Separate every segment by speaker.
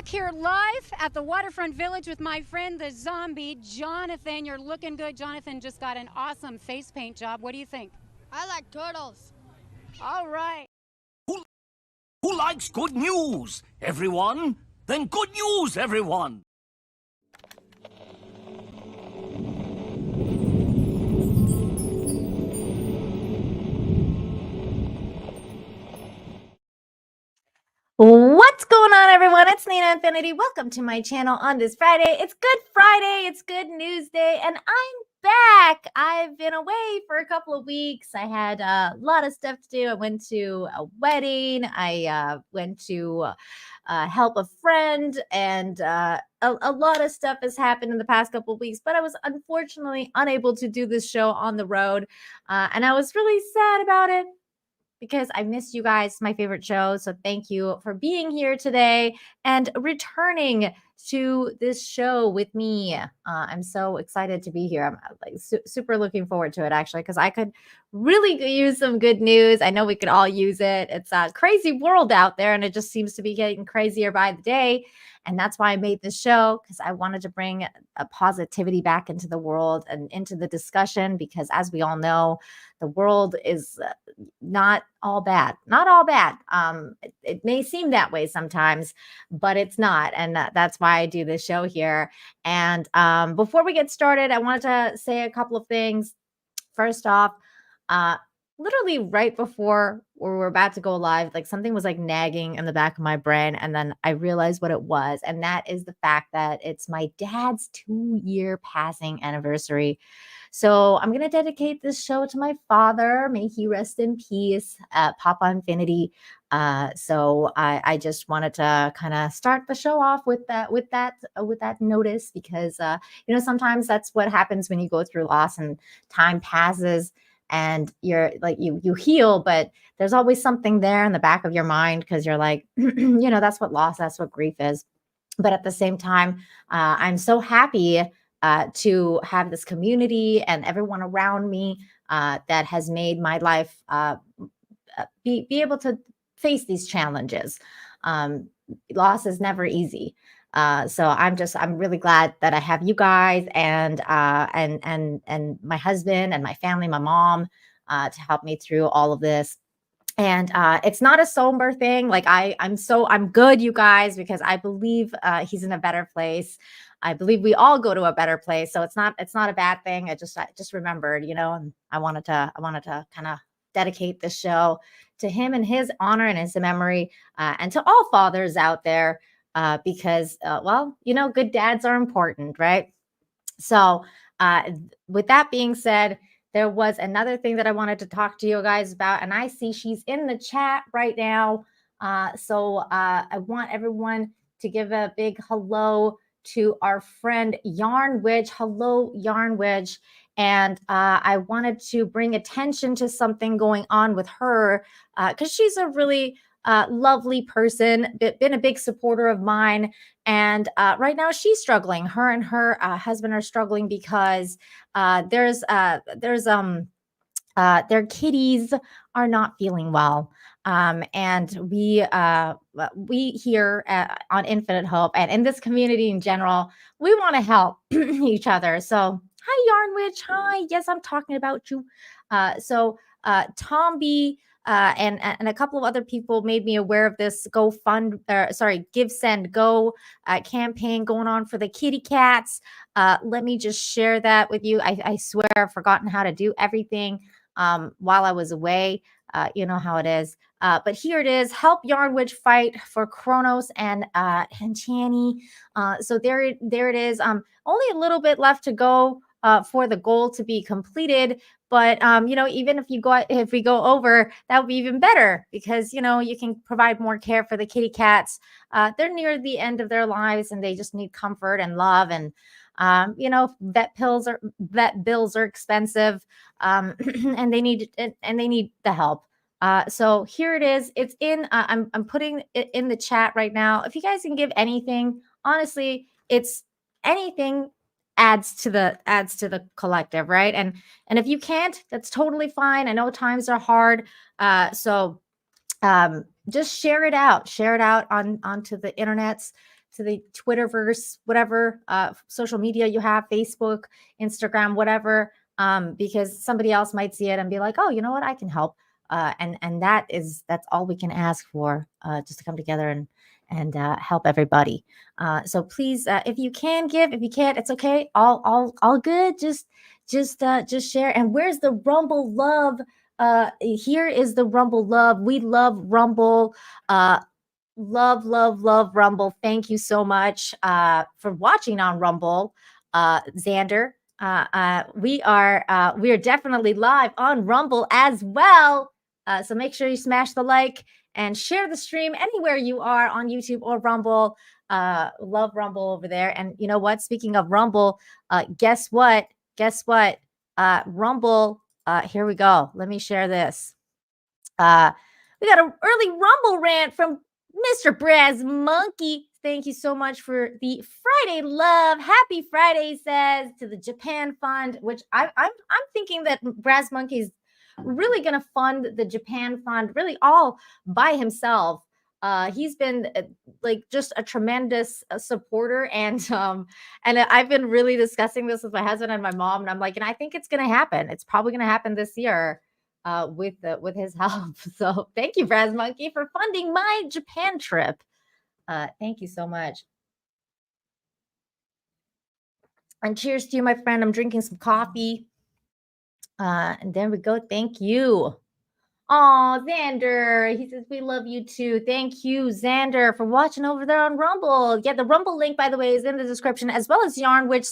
Speaker 1: Here live at the Waterfront Village with my friend the zombie, Jonathan. You're looking good. Jonathan just got an awesome face paint job. What do you think?
Speaker 2: I like turtles.
Speaker 1: All right.
Speaker 3: Who likes good news? Everyone? Then good news, everyone!
Speaker 4: What's going on, everyone? It's Nina Infinity. Welcome to my channel on this Friday. It's Good Friday. It's Good News Day, and I'm back. I've been away for a couple of weeks. I had a lot of stuff to do. I went to a wedding. I went to help a friend, and a lot of stuff has happened in the past couple of weeks, but I was unfortunately unable to do this show on the road, and I was really sad about it, because I missed you guys, my favorite show. So thank you for being here today and returning to this show with me. I'm so excited to be here. I'm like super looking forward to it, actually, because I could really use some good news. I know we could all use it. It's a crazy world out there, and it just seems to be getting crazier by the day. And that's why I made this show, because I wanted to bring a positivity back into the world and into the discussion, because as we all know, the world is not all bad. Not all bad. It may seem that way sometimes, but it's not. And that's why I do this show here. And before we get started, I wanted to say a couple of things. First off, literally right before we were about to go live, like something was like nagging in the back of my brain. And then I realized what it was. And that is the fact that it's my dad's 2-year passing anniversary. So I'm going to dedicate this show to my father. May he rest in peace, Papa Infinity. So I just wanted to kind of start the show off with that notice, because sometimes that's what happens when you go through loss and time passes, and you're like you heal, but there's always something there in the back of your mind, because you're like, that's what loss, that's what grief is. But at the same time, I'm so happy to have this community and everyone around me that has made my life be able to face these challenges. Loss is never easy. So I'm really glad that I have you guys and my husband and my family, my mom, to help me through all of this. And it's not a somber thing. Like I'm good, you guys, because I believe he's in a better place. I believe we all go to a better place. So it's not a bad thing. I just remembered, and I wanted to kind of dedicate this show to him and his honor and his memory, and to all fathers out there, because good dads are important, right? So with that being said, there was another thing that I wanted to talk to you guys about, and I see she's in the chat right now. So I want everyone to give a big hello to our friend Yarn Witch. Hello, Yarn Witch. And I wanted to bring attention to something going on with her, because she's a really lovely person, been a big supporter of mine. And right now she's struggling. Her and her husband are struggling because their kitties are not feeling well. And we here on Infinite Hope and in this community in general, we want to help each other. So hi, Yarn Witch. Hi. Yes, I'm talking about you. Tomby and a couple of other people made me aware of this Give Send Go campaign going on for the kitty cats. Let me just share that with you. I swear I've forgotten how to do everything while I was away. You know how it is. But here it is. Help Yarn Witch fight for Kronos and Channy. So there it is. Only a little bit left to go for the goal to be completed. But even if we go over, that would be even better, because you can provide more care for the kitty cats. They're near the end of their lives, and they just need comfort and love. And vet bills are expensive, and they need the help. So here it is. It's in. I'm putting it in the chat right now. If you guys can give anything, honestly, it's anything adds to the collective, right? And if you can't, that's totally fine. I know times are hard. So just share it out onto the internets. to the Twitterverse, whatever social media you have, Facebook, Instagram, whatever, because somebody else might see it and be like, oh, you know what, I can help. And that's all we can ask for, just to come together and help everybody. So please, if you can give, if you can't, it's okay. All good. Just share. And where's the Rumble love? Here is the Rumble love. We love Rumble. Love Rumble. Thank you so much for watching on Rumble, Xander. We are definitely live on Rumble as well. So make sure you smash the like and share the stream anywhere you are on YouTube or Rumble. Love Rumble over there. And you know what? Speaking of Rumble, guess what? Rumble. Here we go. Let me share this. We got an early Rumble rant from Mr. Brass Monkey. Thank you so much for the Friday love. Happy Friday, says, to the Japan Fund, which I'm thinking that Brass Monkey's really going to fund the Japan Fund really all by himself. He's been like just a tremendous supporter, and I've been really discussing this with my husband and my mom, and I'm like, and I think it's going to happen. It's probably going to happen this year. With his help. So thank you, Brass Monkey, for funding my Japan trip. Thank you so much. And cheers to you, my friend. I'm drinking some coffee. And there we go. Thank you. Oh, Xander. He says, we love you too. Thank you, Xander, for watching over there on Rumble. Yeah, the Rumble link, by the way, is in the description, as well as Yarn, which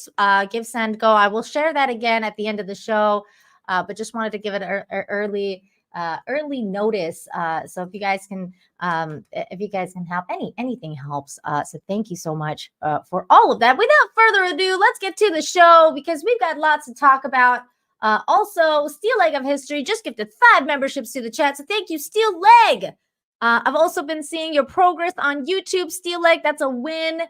Speaker 4: Give, Send, Go. I will share that again at the end of the show. But just wanted to give it an early notice. So if you guys can help, anything helps. So thank you so much for all of that. Without further ado, let's get to the show because we've got lots to talk about. Also, Steel Leg of History just gifted 5 memberships to the chat. So thank you, Steel Leg. I've also been seeing your progress on YouTube, Steel Leg. That's a win.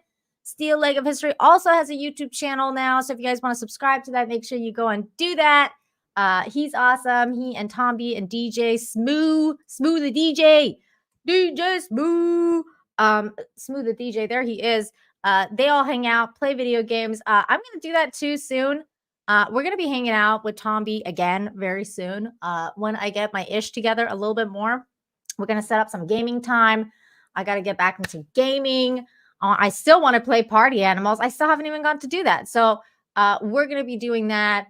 Speaker 4: Steel Leg of History also has a YouTube channel now. So if you guys want to subscribe to that, make sure you go and do that. He's awesome. He and Tomby and DJ Smooth the DJ Smooth the DJ. There he is. They all hang out, play video games. I'm gonna do that too soon. We're gonna be hanging out with Tomby again very soon. When I get my ish together a little bit more, we're gonna set up some gaming time. I got to get back into gaming. I still want to play Party Animals. I still haven't even got to do that. So we're gonna be doing that.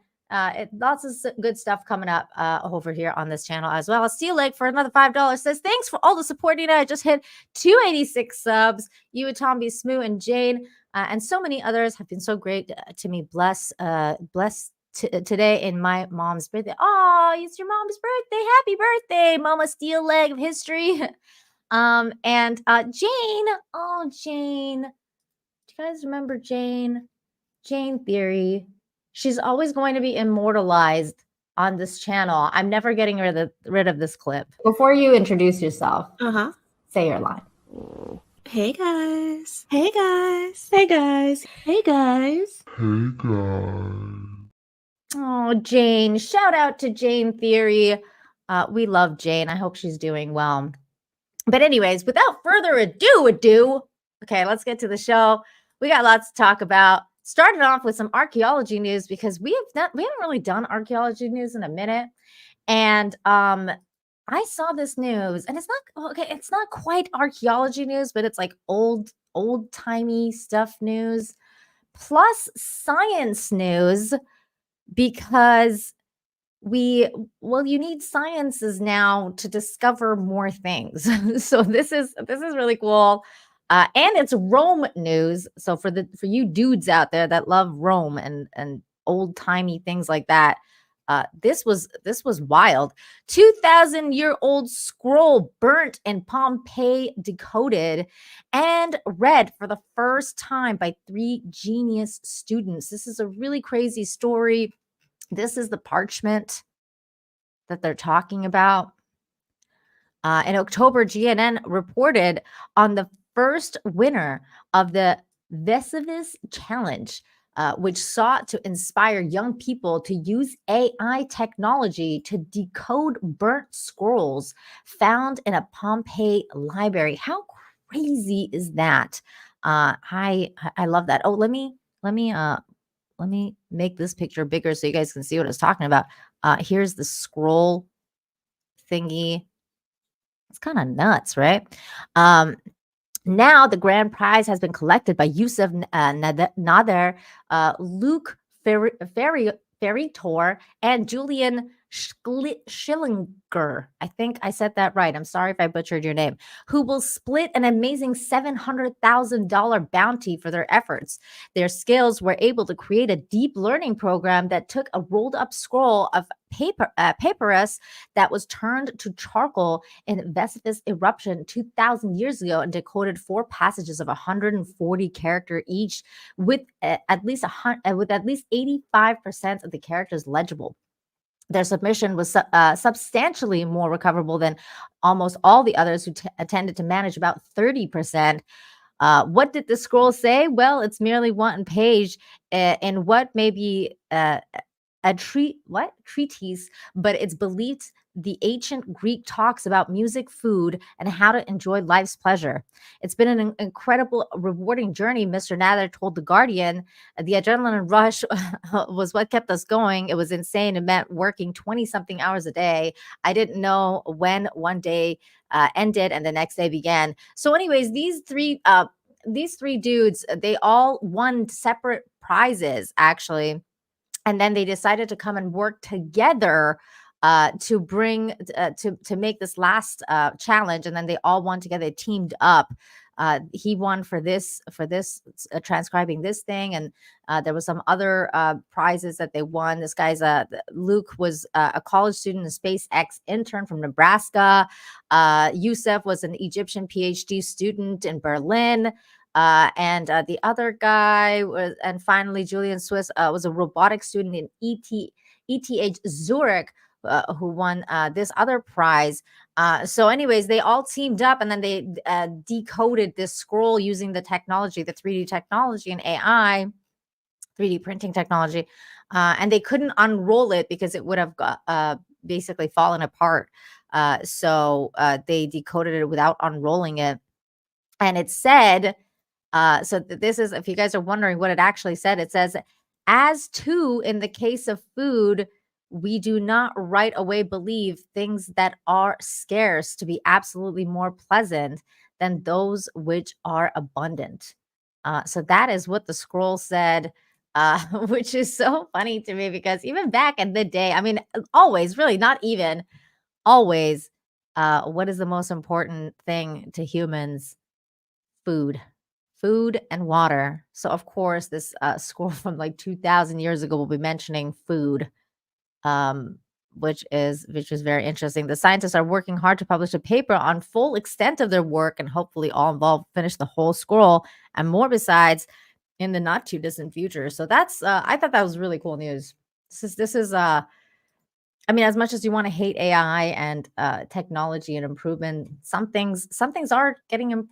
Speaker 4: Lots of good stuff coming up over here on this channel as well. Steel Leg for another $5 says, thanks for all the support, Nina. I just hit 286 subs. You and Tomby, Smoo, and Jane, and so many others have been so great to me. Blessed today in my mom's birthday. Oh, it's your mom's birthday. Happy birthday, Mama Steel Leg of History. And Jane. Oh, Jane. Do you guys remember Jane? Jane Theory. She's always going to be immortalized on this channel. I'm never getting rid of this clip. Before you introduce yourself, say your line.
Speaker 2: Hey guys. Hey guys. Hey guys. Hey guys.
Speaker 5: Hey guys.
Speaker 4: Oh, Jane. Shout out to Jane Theory. We love Jane. I hope she's doing well. But anyways, without further ado, okay, let's get to the show. We got lots to talk about. Started off with some archaeology news because we haven't really done archaeology news in a minute. And I saw this news, and it's not quite archaeology news, but it's like old-timey stuff news plus science news, because you need sciences now to discover more things. So this is really cool. And it's Rome news. So for you dudes out there that love Rome and old-timey things like that, this was wild. 2,000-year-old scroll burnt in Pompeii, decoded and read for the first time by 3 genius students. This is a really crazy story. This is the parchment that they're talking about. In October, GNN reported on the first winner of the Vesuvius Challenge, which sought to inspire young people to use AI technology to decode burnt scrolls found in a Pompeii library. How crazy is that? I love that. Oh, let me make this picture bigger so you guys can see what I was talking about. Here's the scroll thingy. It's kind of nuts, right? Um, Now the grand prize has been collected by Yusuf Nader, Luke Ferritor, and Julian Schillinger. I think I said that right. I'm sorry if I butchered your name. Who will split an amazing $700,000 bounty for their efforts. Their skills were able to create a deep learning program that took a rolled up scroll of papyrus that was turned to charcoal in Vesuvius eruption 2,000 years ago and decoded 4 passages of 140 character each, with at least 85% of the characters legible. Their submission was substantially more recoverable than almost all the others who attended to manage about 30%. What did the scroll say? Well, it's merely one page in what may be a treatise, but it's believed the ancient Greek talks about music, food, and how to enjoy life's pleasure. It's been an incredible, rewarding journey, Mr. Nather told The Guardian. The adrenaline rush was what kept us going. It was insane. It meant working 20 something hours a day. I didn't know when one day ended and the next day began. So, anyways, these three dudes, they all won separate prizes, actually, and then they decided to come and work together to bring to make this last challenge, and then they all won together. They teamed up. He won for this transcribing this thing, and there was some other prizes that they won. This guy's Luke was a college student, a SpaceX intern from Nebraska. Yusuf was an Egyptian PhD student in Berlin. And the other guy was, and finally, Julian Swiss was a robotics student in ETH Zurich, who won this other prize. So, anyways, they all teamed up, and then they decoded this scroll using the technology, the 3D technology and AI, 3D printing technology, and they couldn't unroll it because it would have basically fallen apart. So they decoded it without unrolling it, and it said. This is, if you guys are wondering what it actually said, it says, as to in the case of food, we do not right away believe things that are scarce to be absolutely more pleasant than those which are abundant. So that is what the scroll said, which is so funny to me because even back in the day, I mean, always, really, not even always, what is the most important thing to humans? Food and water. So of course, this scroll from like 2,000 years ago will be mentioning food, which is very interesting. The scientists are working hard to publish a paper on full extent of their work, and hopefully all involved finish the whole scroll and more besides in the not too distant future. So that's I thought that was really cool news. This is I mean, as much as you want to hate AI and technology and improvement, some things are getting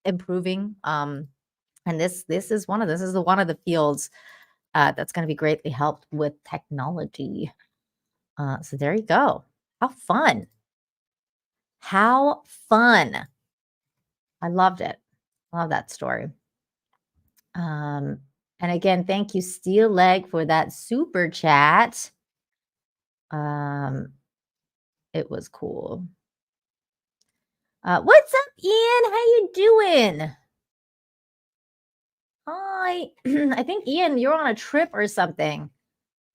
Speaker 4: improving. And this is one of the fields that's going to be greatly helped with technology. So there you go. How fun. I loved it. Love that story. And again, thank you, Steel Leg, for that super chat. It was cool. What's up, Ian? How you doing? Hi. I think, Ian, you're on a trip or something.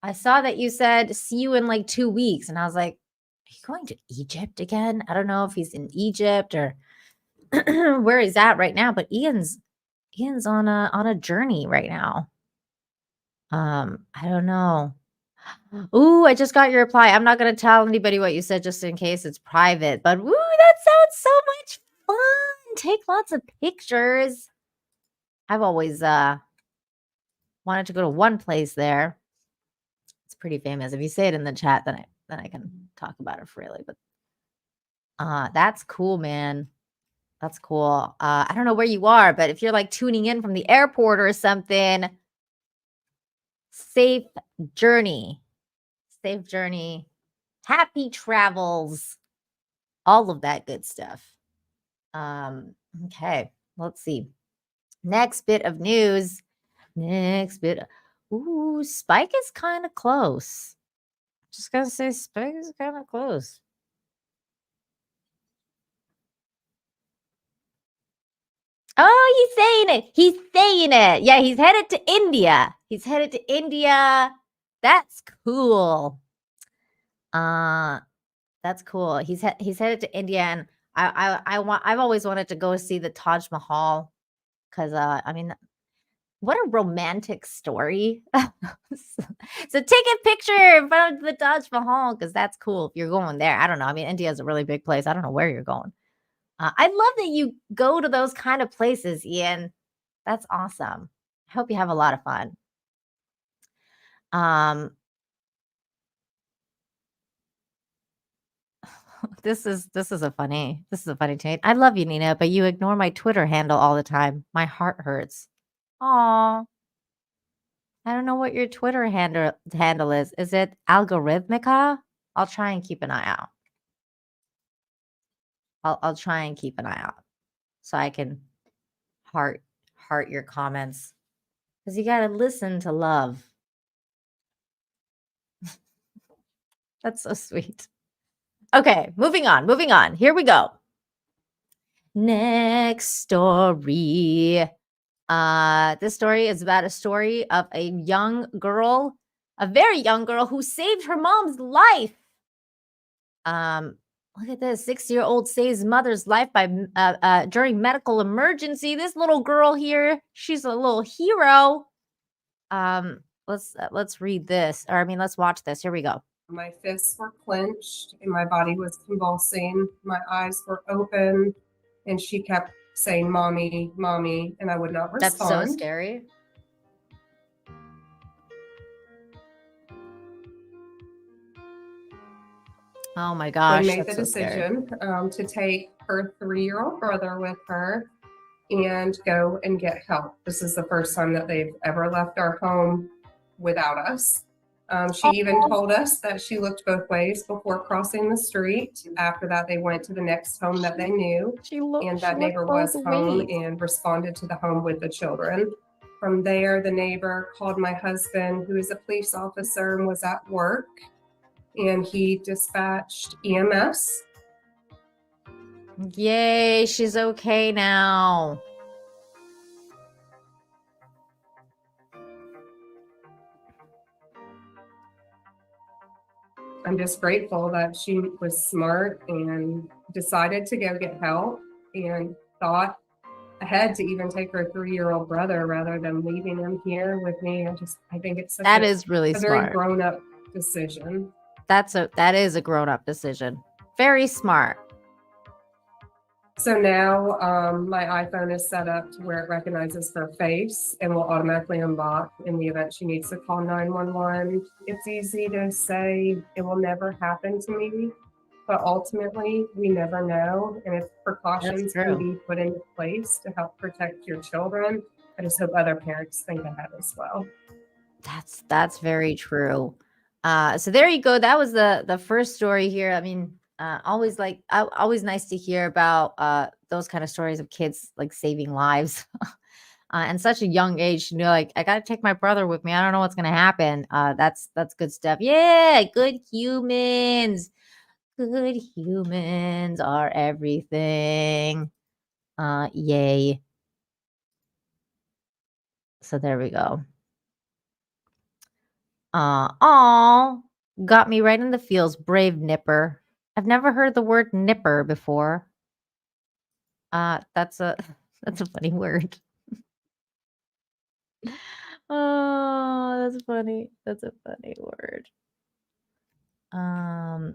Speaker 4: I saw that you said see you in like 2 weeks, and I was like, are you going to Egypt again? I don't know if he's in Egypt or where he's at right now, but Ian's on a journey right now. I don't know. Ooh, I just got your reply. I'm not gonna tell anybody what you said just in case it's private, but ooh, that sounds so much fun. Take lots of pictures. I've always wanted to go to one place there. It's pretty famous. If you say it in the chat, then I can talk about it freely. But that's cool, man. That's cool. I don't know where you are, but if you're like tuning in from the airport or something, safe journey. Safe journey. Happy travels. All of that good stuff. Okay, let's see. Next bit of news. Ooh, Spike is kind of close. Just gotta say, Spike is kind of close. Oh, he's saying it. He's saying it. Yeah, he's headed to India. He's headed to India. That's cool. That's cool. He's headed to India, and I've always wanted to go see the Taj Mahal because I mean, what a romantic story. So take a picture in front of the Taj Mahal because that's cool if you're going there. I don't know. I mean, India is a really big place. I don't know where you're going. I love that you go to those kind of places, Ian. That's awesome. I hope you have a lot of fun. This is a funny take. I love you, Nina, but you ignore my Twitter handle all the time. My heart hurts. Aw. I don't know what your Twitter handle is. Is it Algorithmica? I'll try and keep an eye out. I'll try and keep an eye out so I can heart your comments. Because you gotta listen to love. That's so sweet. Okay, moving on. Here we go. Next story. This story is about a story of a young girl, a very young girl who saved her mom's life. Look at this. 6-year-old saves mother's life by during medical emergency. This little girl here, she's a little hero. Let's read this. Or I mean, let's watch this. Here we go.
Speaker 6: My fists were clenched and my body was convulsing. My eyes were open and she kept saying, "Mommy, mommy," and I would not respond.
Speaker 4: That's so scary. Oh my gosh.
Speaker 6: I made the decision to take her 3-year-old brother with her and go and get help. This is the first time that they've ever left our home without us. She even told us that she looked both ways before crossing the street. After that, they went to the next home that they knew, and that neighbor was home and responded to the home with the children. From there, the neighbor called my husband, who is a police officer and was at work, and he dispatched EMS.
Speaker 4: Yay, she's okay now.
Speaker 6: I'm just grateful that she was smart and decided to go get help and thought ahead to even take her 3-year-old brother rather than leaving him here with me. I think it's such
Speaker 4: is really
Speaker 6: a
Speaker 4: smart.
Speaker 6: very grown-up decision.
Speaker 4: That is a grown-up decision. Very smart.
Speaker 6: So now my iPhone is set up to where it recognizes her face and will automatically unlock in the event she needs to call 911. It's easy to say it will never happen to me, but ultimately we never know. And if precautions can be put into place to help protect your children, I just hope other parents think ahead as well.
Speaker 4: That's very true. So there you go. That was the first story here. I mean, always nice to hear about those kind of stories of kids like saving lives and such a young age. You know, like I gotta take my brother with me. I don't know what's gonna happen. That's good stuff. Yeah, good humans. Good humans are everything. Yay. So there we go. Got me right in the feels, brave nipper. I've never heard the word nipper before. That's a funny word. Oh, that's funny. That's a funny word. I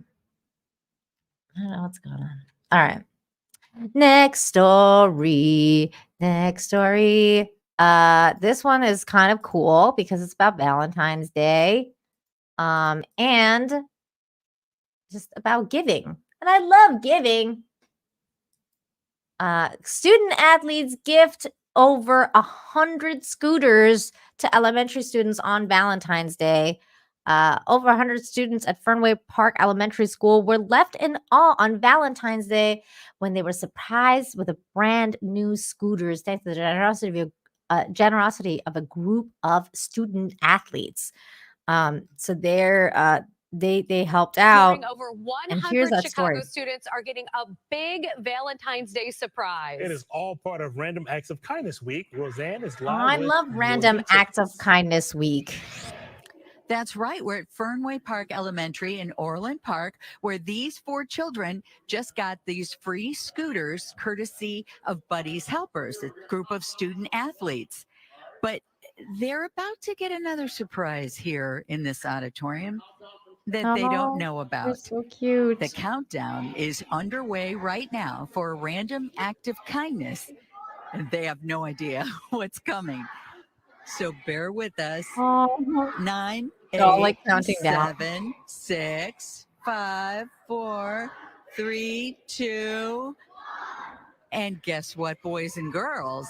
Speaker 4: don't know what's going on. All right. Next story. This one is kind of cool because it's about Valentine's Day. And just about giving. And I love giving. Student athletes gift over 100 scooters to elementary students on Valentine's Day. Over 100 students at Fernway Park Elementary School were left in awe on Valentine's Day when they were surprised with a brand new scooters thanks to the generosity generosity of a group of student athletes. So they helped out.
Speaker 7: Over
Speaker 4: And here's
Speaker 7: 100
Speaker 4: that
Speaker 7: Chicago
Speaker 4: story.
Speaker 7: students are getting a big Valentine's Day surprise.
Speaker 8: It is all part of Random Acts of Kindness Week. Roseanne is
Speaker 4: Oh,
Speaker 8: live.
Speaker 4: I
Speaker 8: with
Speaker 4: love
Speaker 8: more
Speaker 4: Random Acts of
Speaker 8: details.
Speaker 4: Kindness Week.
Speaker 9: That's right. We're at Fernway Park Elementary in Orland Park, where these 4 children just got these free scooters courtesy of Buddy's Helpers, a group of student athletes. But they're about to get another surprise here in this auditorium that they don't know
Speaker 4: They're
Speaker 9: about.
Speaker 4: so cute.
Speaker 9: The countdown is underway right now for a random act of kindness, and they have no idea what's coming. So bear with us.
Speaker 4: Oh,
Speaker 9: 9,
Speaker 4: they're all
Speaker 9: 8,
Speaker 4: like counting down.
Speaker 9: 7, 6, 5, 4, 3, 2. And guess what, boys and girls?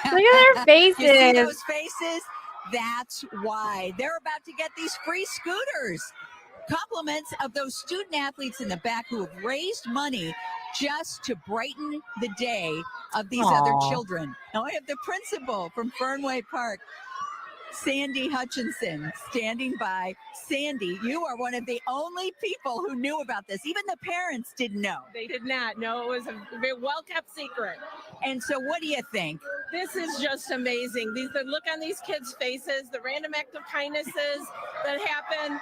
Speaker 4: Look at their faces.
Speaker 9: You see those faces? That's why they're about to get these free scooters. Compliments of those student athletes in the back who have raised money just to brighten the day of these other
Speaker 4: Aw.
Speaker 9: children. Now I have the principal from Fernway Park, Sandy Hutchinson, standing by. Sandy, you are one of the only people who knew about this. Even the parents didn't know.
Speaker 10: They did not. No, it was a very well-kept secret.
Speaker 9: And so what do you think?
Speaker 10: This is just amazing. The look on these kids' faces, the random act of kindnesses that happen,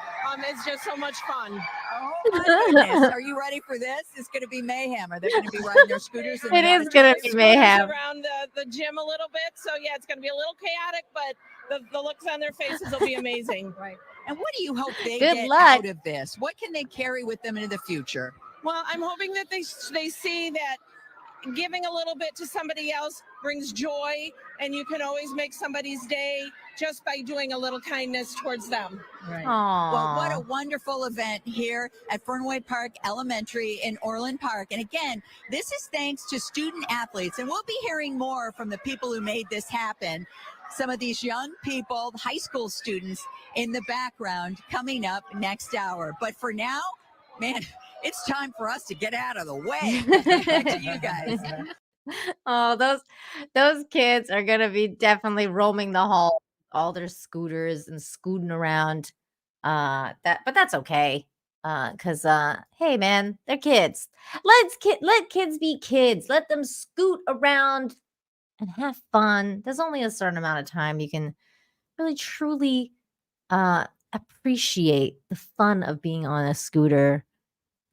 Speaker 10: is just so much fun.
Speaker 9: Oh my goodness. Are you ready for this? It's going to be mayhem. Are they going to be riding their scooters?
Speaker 4: It is going to be mayhem.
Speaker 10: Around the gym a little bit. So, yeah, it's going to be a little chaotic, but the looks on their faces will be amazing.
Speaker 9: Right. And what do you hope they
Speaker 4: Good
Speaker 9: get
Speaker 4: luck.
Speaker 9: out of this? What can they carry with them into the future?
Speaker 10: Well, I'm hoping that they see that giving a little bit to somebody else brings joy, and you can always make somebody's day just by doing a little kindness towards them.
Speaker 9: Right.
Speaker 4: Aw.
Speaker 9: Well, what a wonderful event here at Fernway Park Elementary in Orland Park. And again, this is thanks to student athletes. And we'll be hearing more from the people who made this happen. Some of these young people, high school students in the background coming up next hour. But for now, man, it's time for us to get out of the way. Back to you guys.
Speaker 4: Oh, those kids are gonna be definitely roaming the hall, all their scooters and scooting around. But that's okay. Cause hey man, they're kids. Let kids be kids. Let them scoot around and have fun. There's only a certain amount of time you can really truly appreciate the fun of being on a scooter.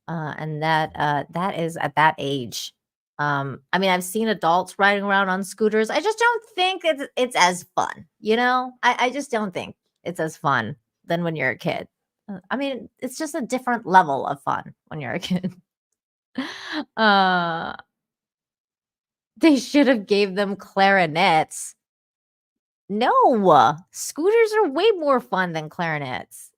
Speaker 4: And that is at that age. I mean, I've seen adults riding around on scooters. I just don't think it's as fun, you know? I just don't think it's as fun than when you're a kid. I mean, it's just a different level of fun when you're a kid. They should have gave them clarinets. No, scooters are way more fun than clarinets.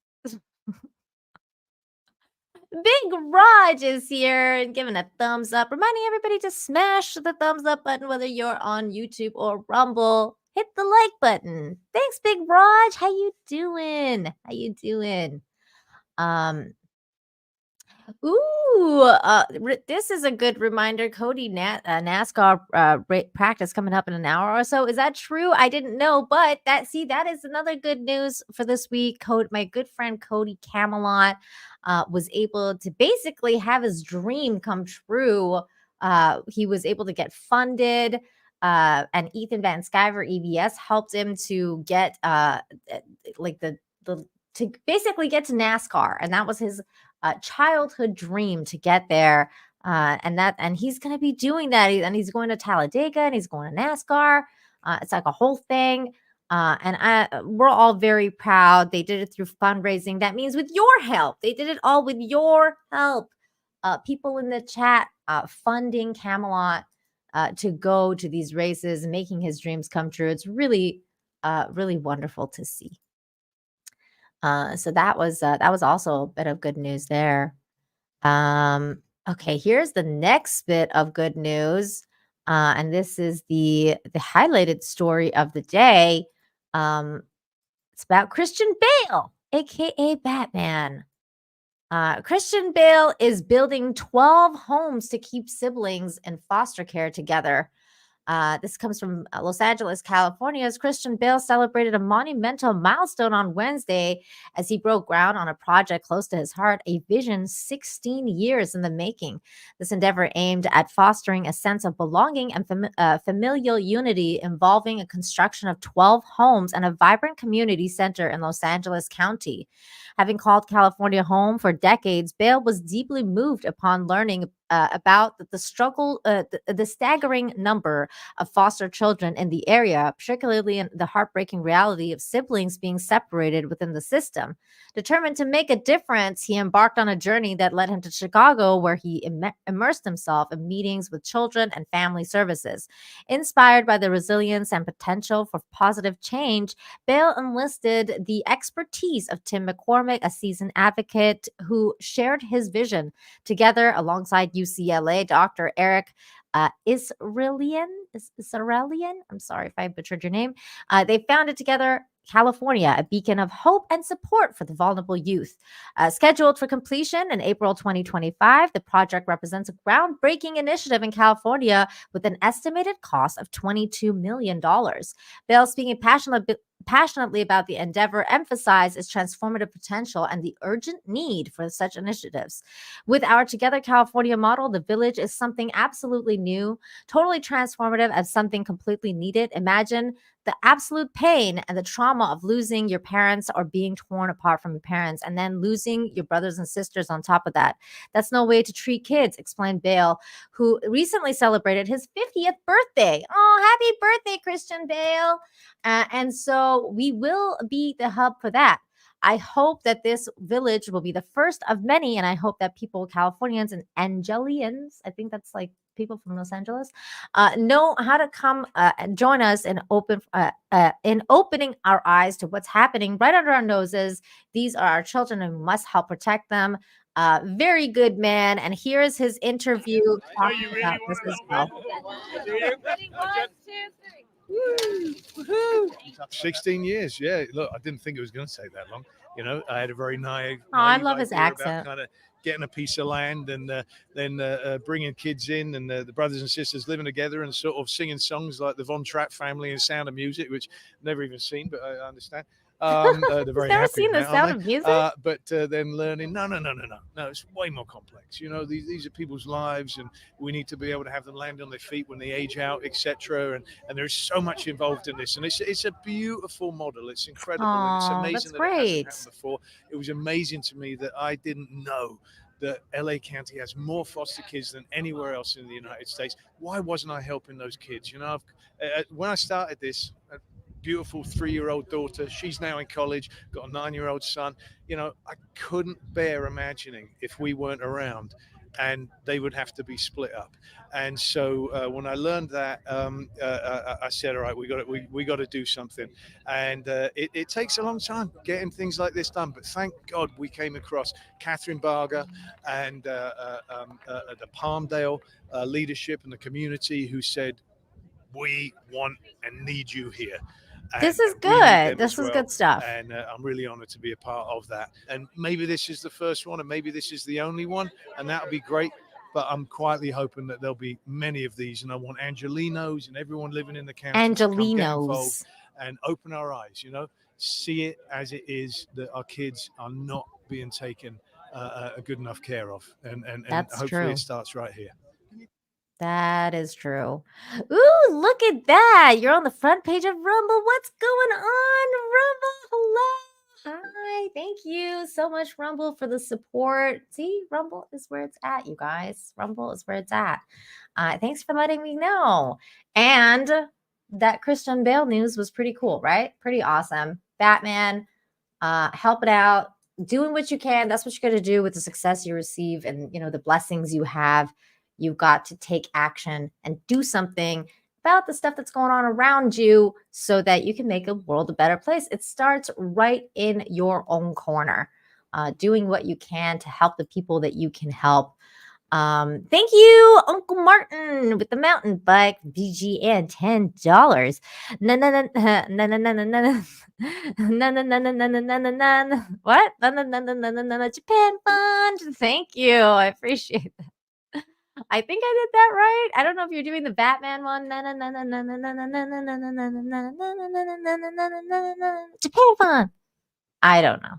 Speaker 4: Big Raj is here and giving a thumbs up, reminding everybody to smash the thumbs up button, whether you're on YouTube or Rumble. Hit the like button. Thanks, Big Raj. How you doing? How you doing? This is a good reminder. Cody, NASCAR practice coming up in an hour or so. Is that true? I didn't know, but that is another good news for this week. My good friend Cody Camelot was able to basically have his dream come true. He was able to get funded, and Ethan Van Sciver EVS helped him to get to basically get to NASCAR, and that was his childhood dream to get there. And he's going to be doing that. And he's going to Talladega and he's going to NASCAR. It's like a whole thing. We're all very proud. They did it through fundraising. That means with your help. They did it all with your help. People in the chat funding Camelot to go to these races and making his dreams come true. It's really, really wonderful to see. So that was also a bit of good news there. Okay, here's the next bit of good news. And this is the highlighted story of the day. It's about Christian Bale, aka Batman. Christian Bale is building 12 homes to keep siblings in foster care together. This comes from Los Angeles, California's Christian Bale celebrated a monumental milestone on Wednesday as he broke ground on a project close to his heart, a vision 16 years in the making. This endeavor aimed at fostering a sense of belonging and familial unity, involving a construction of 12 homes and a vibrant community center in Los Angeles County. Having called California home for decades, Bale was deeply moved upon learning about the staggering number of foster children in the area, particularly in the heartbreaking reality of siblings being separated within the system. Determined to make a difference, he embarked on a journey that led him to Chicago, where he immersed himself in meetings with children and family services. Inspired by the resilience and potential for positive change, Bale enlisted the expertise of Tim McCormick, a seasoned advocate who shared his vision. Together, alongside UCLA Dr. Eric Israelian. I'm sorry if I butchered your name. They founded together California, a beacon of hope and support for the vulnerable youth. Scheduled for completion in April 2025, the project represents a groundbreaking initiative in California with an estimated cost of $22 million. Bale, speaking passionately about the endeavor, emphasized its transformative potential and the urgent need for such initiatives. With our Together California model, the village is something absolutely new, totally transformative, as something completely needed. Imagine the absolute pain and the trauma of losing your parents or being torn apart from your parents and then losing your brothers and sisters on top of that. That's no way to treat kids, explained Bale, who recently celebrated his 50th birthday. Oh, happy birthday, Christian Bale. And so we will be the hub for that. I hope that this village will be the first of many, and I hope that people, Californians and Angelians, I think that's like people from Los Angeles, know how to come and join us in opening our eyes to what's happening right under our noses. These are our children, and we must help protect them. Very good man, and here's his interview talking about this as well.
Speaker 11: 16 years, yeah. Look, I didn't think it was going to take that long. You know, I had a very naive
Speaker 4: I love his
Speaker 11: idea about
Speaker 4: accent.
Speaker 11: kind of getting a piece of land and then bringing kids in and the brothers and sisters living together and sort of singing songs like the Von Trapp family and Sound of Music, which I've never even seen, but I understand. They're very
Speaker 4: never
Speaker 11: happy
Speaker 4: seen
Speaker 11: with
Speaker 4: The
Speaker 11: that,
Speaker 4: Sound
Speaker 11: aren't
Speaker 4: of
Speaker 11: they?
Speaker 4: Music?
Speaker 11: But then learning, no, it's way more complex. You know, these are people's lives, and we need to be able to have them land on their feet when they age out, etc. And there's so much involved in this, and it's a beautiful model. It's incredible, and it's
Speaker 4: Aw,
Speaker 11: amazing
Speaker 4: that's
Speaker 11: that it hasn't
Speaker 4: great.
Speaker 11: happened before. It was amazing to me that I didn't know that LA County has more foster kids than anywhere else in the United States. Why wasn't I helping those kids? You know, when I started this, beautiful 3-year-old daughter, she's now in college, got a 9-year-old son. You know, I couldn't bear imagining if we weren't around and they would have to be split up. And so when I learned that, I said, all right, we got to do something. And it takes a long time getting things like this done, but thank God we came across Catherine Barger and the Palmdale leadership and the community who said, we want and need you here.
Speaker 4: This is
Speaker 11: And we need
Speaker 4: good.
Speaker 11: them
Speaker 4: This
Speaker 11: as
Speaker 4: is
Speaker 11: well.
Speaker 4: good stuff.
Speaker 11: And I'm really honored to be a part of that. And maybe this is the first one, and maybe this is the only one, and that would be great. But I'm quietly hoping that there'll be many of these, and I want Angelinos and everyone living in the county to come get involved
Speaker 4: Angelinos.
Speaker 11: and open our eyes. You know, see it as it is, that our kids are not being taken a good enough care of, and
Speaker 4: That's
Speaker 11: hopefully
Speaker 4: true.
Speaker 11: it starts right here.
Speaker 4: That is true. Ooh, look at that. You're on the front page of Rumble. What's going on, Rumble? Hello. Hi. Thank you so much, Rumble, for the support. See, Rumble is where it's at, you guys. Rumble is where it's at. Thanks for letting me know. And that Christian Bale news was pretty cool, right? Pretty awesome. Batman, help it out. Doing what you can. That's what you got to do with the success you receive and, you know, the blessings you have. You've got to take action and do something about the stuff that's going on around you so that you can make a world a better place. It starts right in your own corner, doing what you can to help the people that you can help. Thank you, Uncle Martin, with the mountain bike, BG, and $10. Na na na na na na na na na na na na na na na na na. What? Na na na na na na na Japan Fund. Thank you. I appreciate that. I think I did that right. I don't know if you're doing the Batman one. Na na na na na na na na na na na na na na na na na na na na. Japan Fund. I don't know.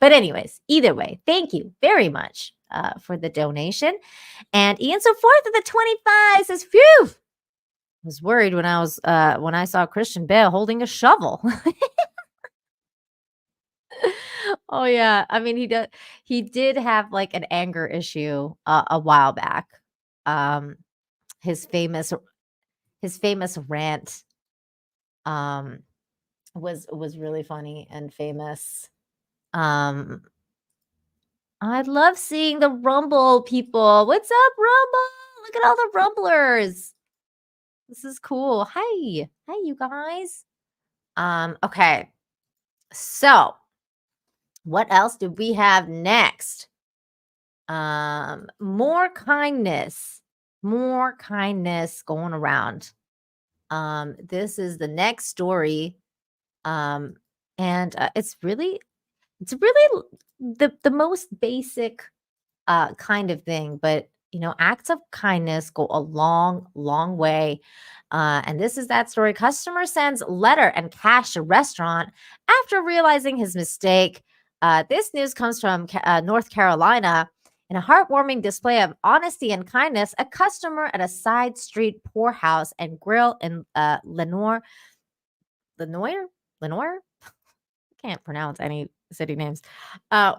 Speaker 4: But anyways, either way, thank you very much for the donation. And Ian So Forth of the 25 says, phew, I was worried when I saw Christian Bale holding a shovel. Oh yeah. I mean, he did have like an anger issue a while back. His famous rant was really funny and famous. I love seeing the Rumble people. What's up, Rumble? Look at all the Rumblers. This is cool. Hi, you guys. Okay. So, what else do we have next? More kindness going around. This is the next story. And it's really the most basic kind of thing, but acts of kindness go a long way. And this is that story. Customer sends letter and cash to restaurant after realizing his mistake. This news comes from North Carolina. In a heartwarming display of honesty and kindness, a customer at a side street poorhouse and grill in Lenoir. Can't pronounce any city names.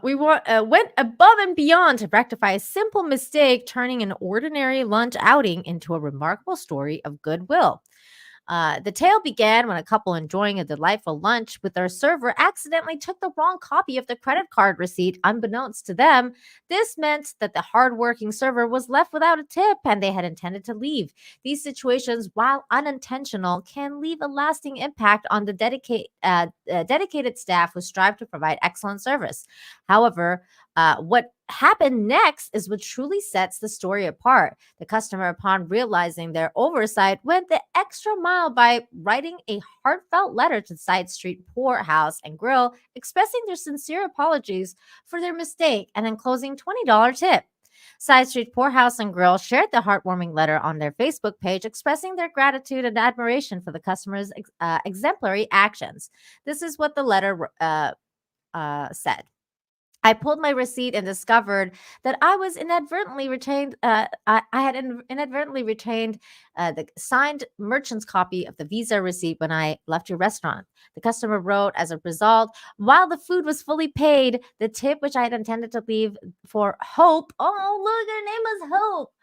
Speaker 4: We went above and beyond to rectify a simple mistake, turning an ordinary lunch outing into a remarkable story of goodwill. The tale began when a couple enjoying a delightful lunch with their server accidentally took the wrong copy of the credit card receipt. Unbeknownst to them, this meant that the hardworking server was left without a tip and they had intended to leave. These situations, while unintentional, can leave a lasting impact on the dedicated staff who strive to provide excellent service. However, what happened next is what truly sets the story apart. The customer, upon realizing their oversight, went the extra mile by writing a heartfelt letter to the Side Street Poorhouse and Grill, expressing their sincere apologies for their mistake and enclosing $20 tip. Side Street Poorhouse and Grill shared the heartwarming letter on their Facebook page, expressing their gratitude and admiration for the customer's exemplary actions. This is what the letter said. I pulled my receipt and discovered that I was inadvertently retained. I had inadvertently retained the signed merchant's copy of the Visa receipt when I left your restaurant. The customer wrote, as a result, while the food was fully paid, the tip which I had intended to leave for Hope. Oh, look, her name was Hope.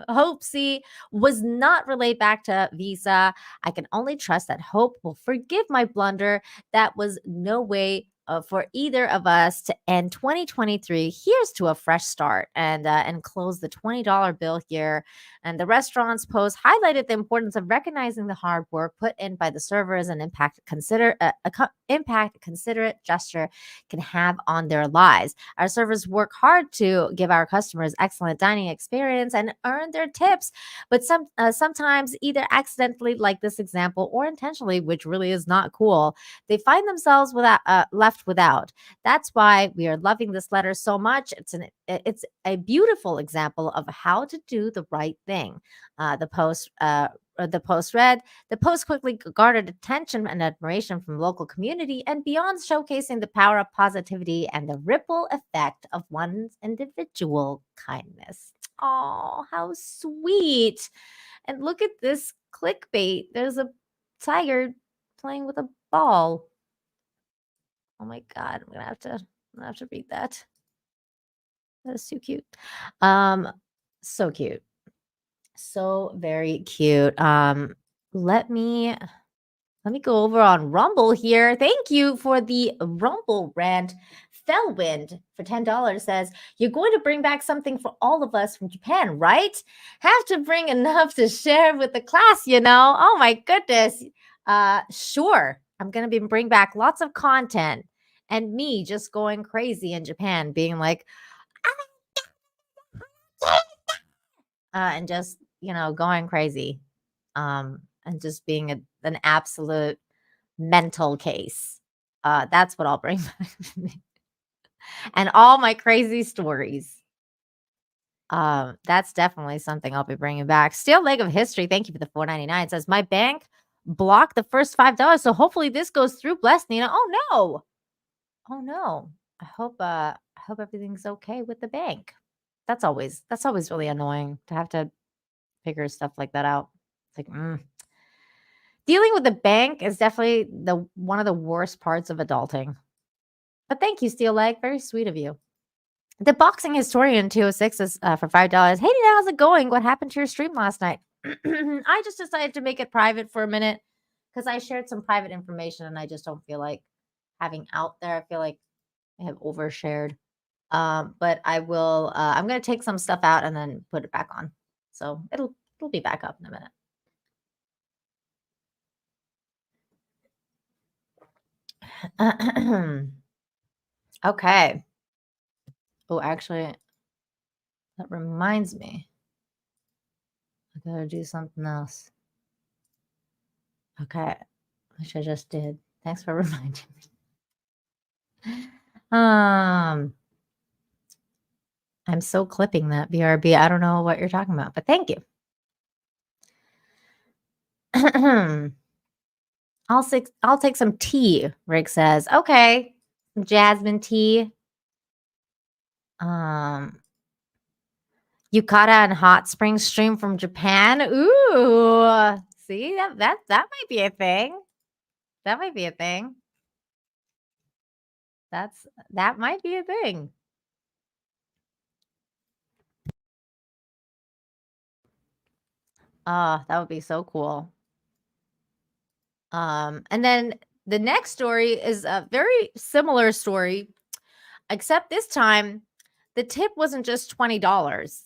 Speaker 4: Hope C was not relayed back to Visa. I can only trust that Hope will forgive my blunder. That was no way for either of us to end 2023. Here's to a fresh start, and close the $20 bill here. And the restaurant's post highlighted the importance of recognizing the hard work put in by the servers and impact considerate gesture can have on their lives. Our servers work hard to give our customers excellent dining experience and earn their tips, but sometimes either accidentally, like this example, or intentionally, which really is not cool, they find themselves left without. That's why we are loving this letter so much. It's a beautiful example of how to do the right thing. The post read, the post quickly garnered attention and admiration from local community and beyond, showcasing the power of positivity and the ripple effect of one's individual kindness. Oh, how sweet. And look at this clickbait. There's a tiger playing with a ball. Oh my God, I'm gonna have to read that. That is so cute. So cute. So very cute. Let me go over on Rumble here. Thank you for the Rumble rant. Fellwind for $10 says, you're going to bring back something for all of us from Japan, right? Have to bring enough to share with the class, Oh my goodness. Sure. I'm going to bring back lots of content and me just going crazy in Japan, being like, and just, going crazy, and just being an absolute mental case. That's what I'll bring back with me. And all my crazy stories. That's definitely something I'll be bringing back. Steel Leg of History, thank you for the $4.99. It says, my bank blocked the first $5, so hopefully this goes through. Bless, Nina. Oh no. I hope everything's okay with the bank. That's always really annoying to have to figure stuff like that out. It's like, dealing with the bank is definitely one of the worst parts of adulting. But thank you, Steel Leg. Very sweet of you. The Boxing Historian 206 is for $5. Hey, Nina, how's it going? What happened to your stream last night? I just decided to make it private for a minute because I shared some private information and I just don't feel like having out there. I feel like I have overshared. But I will. I'm gonna take some stuff out and then put it back on. So it'll be back up in a minute. Okay. Oh, actually, that reminds me. I gotta do something else. Okay, which I just did. Thanks for reminding me. I'm so clipping that BRB. I don't know what you're talking about, but thank you. I'll take some tea, Rick says. Okay. Some jasmine tea. Yukata and hot spring stream from Japan. Ooh. See, that might be a thing. That might be a thing. That might be a thing. That would be so cool. And then the next story is a very similar story, except this time the tip wasn't just $20.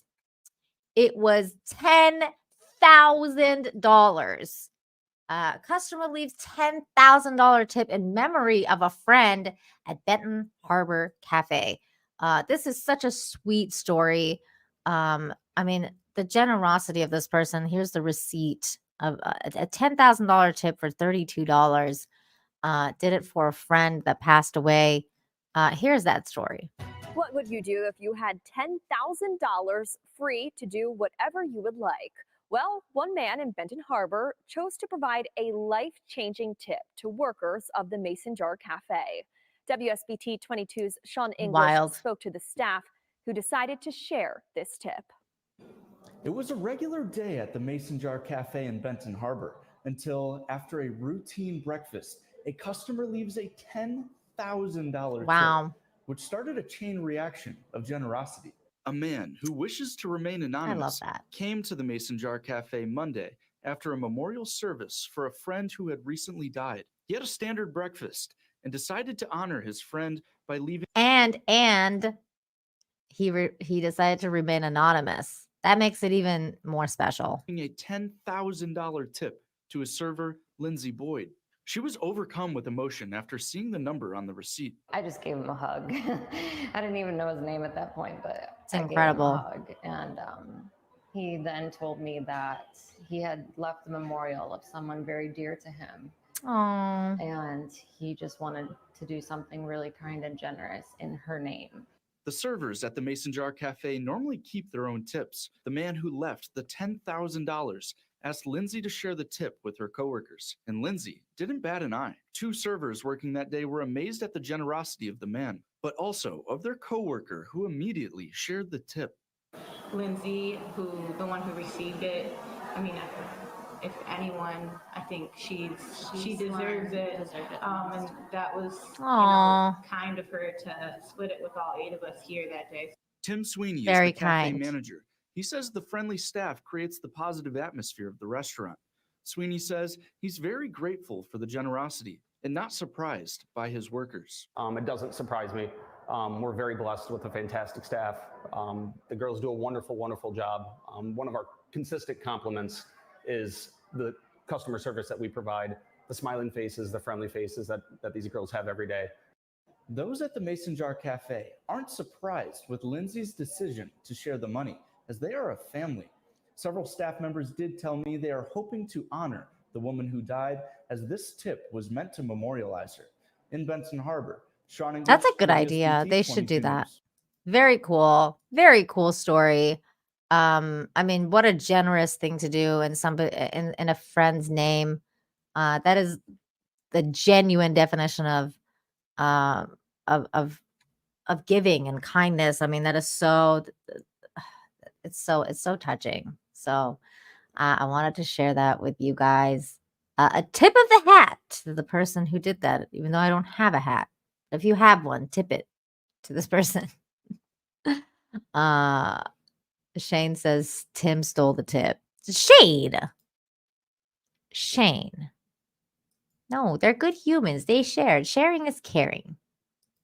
Speaker 4: It was $10,000. Customer leaves $10,000 tip in memory of a friend at Benton Harbor Cafe. This is such a sweet story. I mean, the generosity of this person. Here's the receipt of a $10,000 tip for $32. Did it for a friend that passed away. Here's that story.
Speaker 7: What would you do if you had $10,000 free to do whatever you would like? Well, one man in Benton Harbor chose to provide a life-changing tip to workers of the Mason Jar Cafe. WSBT 22's Sean English spoke to the staff who decided to share this tip.
Speaker 12: It was a regular day at the Mason Jar Cafe in Benton Harbor until, after a routine breakfast, a customer leaves a $10,000 tip, which started a chain reaction of generosity. A man who wishes to remain anonymous came to the Mason Jar Cafe Monday after a memorial service for a friend who had recently died. He had a standard breakfast and decided to honor his friend by leaving.
Speaker 4: And he decided to remain anonymous. That makes it even more special.
Speaker 12: A $10,000 tip to his server, Lindsay Boyd. She was overcome with emotion after seeing the number on the receipt.
Speaker 13: I just gave him a hug. I didn't even know his name at that point, but
Speaker 4: it's incredible.
Speaker 13: I gave him a hug. And he then told me that he had left the memorial of someone very dear to him.
Speaker 4: Aww.
Speaker 13: And he just wanted to do something really kind and generous in her name.
Speaker 12: The servers at the Mason Jar Cafe normally keep their own tips. The man who left the $10,000 asked Lindsay to share the tip with her coworkers, and Lindsay didn't bat an eye. Two servers working that day were amazed at the generosity of the man, but also of their coworker who immediately shared the tip.
Speaker 14: Lindsay, the one who received it, I mean, if anyone, I think she deserves it. And that was kind of her to split it with all 8 of us here that day.
Speaker 12: Tim Sweeney is the cafe manager. He says the friendly staff creates the positive atmosphere of the restaurant. Sweeney says he's very grateful for the generosity and not surprised by his workers.
Speaker 15: It doesn't surprise me. We're very blessed with a fantastic staff. The girls do a wonderful, wonderful job. One of our consistent compliments is the customer service that we provide, the smiling faces, the friendly faces that these girls have every day.
Speaker 12: Those at the Mason Jar Cafe aren't surprised with Lindsay's decision to share the money, as they are a family. Several staff members did tell me they are hoping to honor the woman who died, as this tip was meant to memorialize her. In Benton Harbor, Sean English,
Speaker 4: That's a good idea. They should do that. Very cool. Very cool story. I mean, what a generous thing to do in somebody in a friend's name. That is the genuine definition of giving and kindness. I mean, that is so it's so touching. So I wanted to share that with you guys. A tip of the hat to the person who did that, even though I don't have a hat. If you have one, tip it to this person. Shane says Tim stole the tip. Shane. No, they're good humans. They shared. Sharing is caring.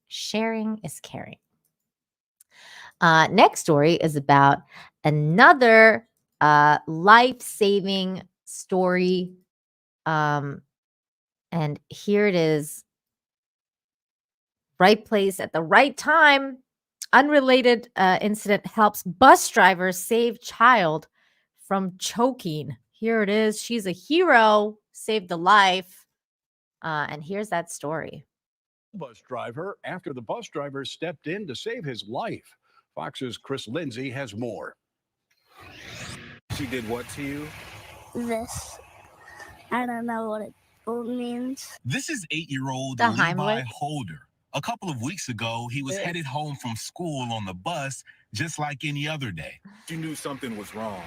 Speaker 4: Sharing is caring. Next story is about another life-saving story. And here it is. Right place at the right time. Unrelated incident helps bus driver save child from choking. Here it is. She's a hero. Saved a life. And here's that story.
Speaker 16: Bus driver after the bus driver stepped in to save his life. Fox's Chris Lindsay has more.
Speaker 17: She did what to you?
Speaker 18: This. I don't know what it means.
Speaker 17: This is 8-year-old
Speaker 4: The
Speaker 17: Levi
Speaker 4: Heimlich.
Speaker 17: Holder. A couple of weeks ago, he was headed home from school on the bus, just like any other day.
Speaker 16: You knew something was wrong.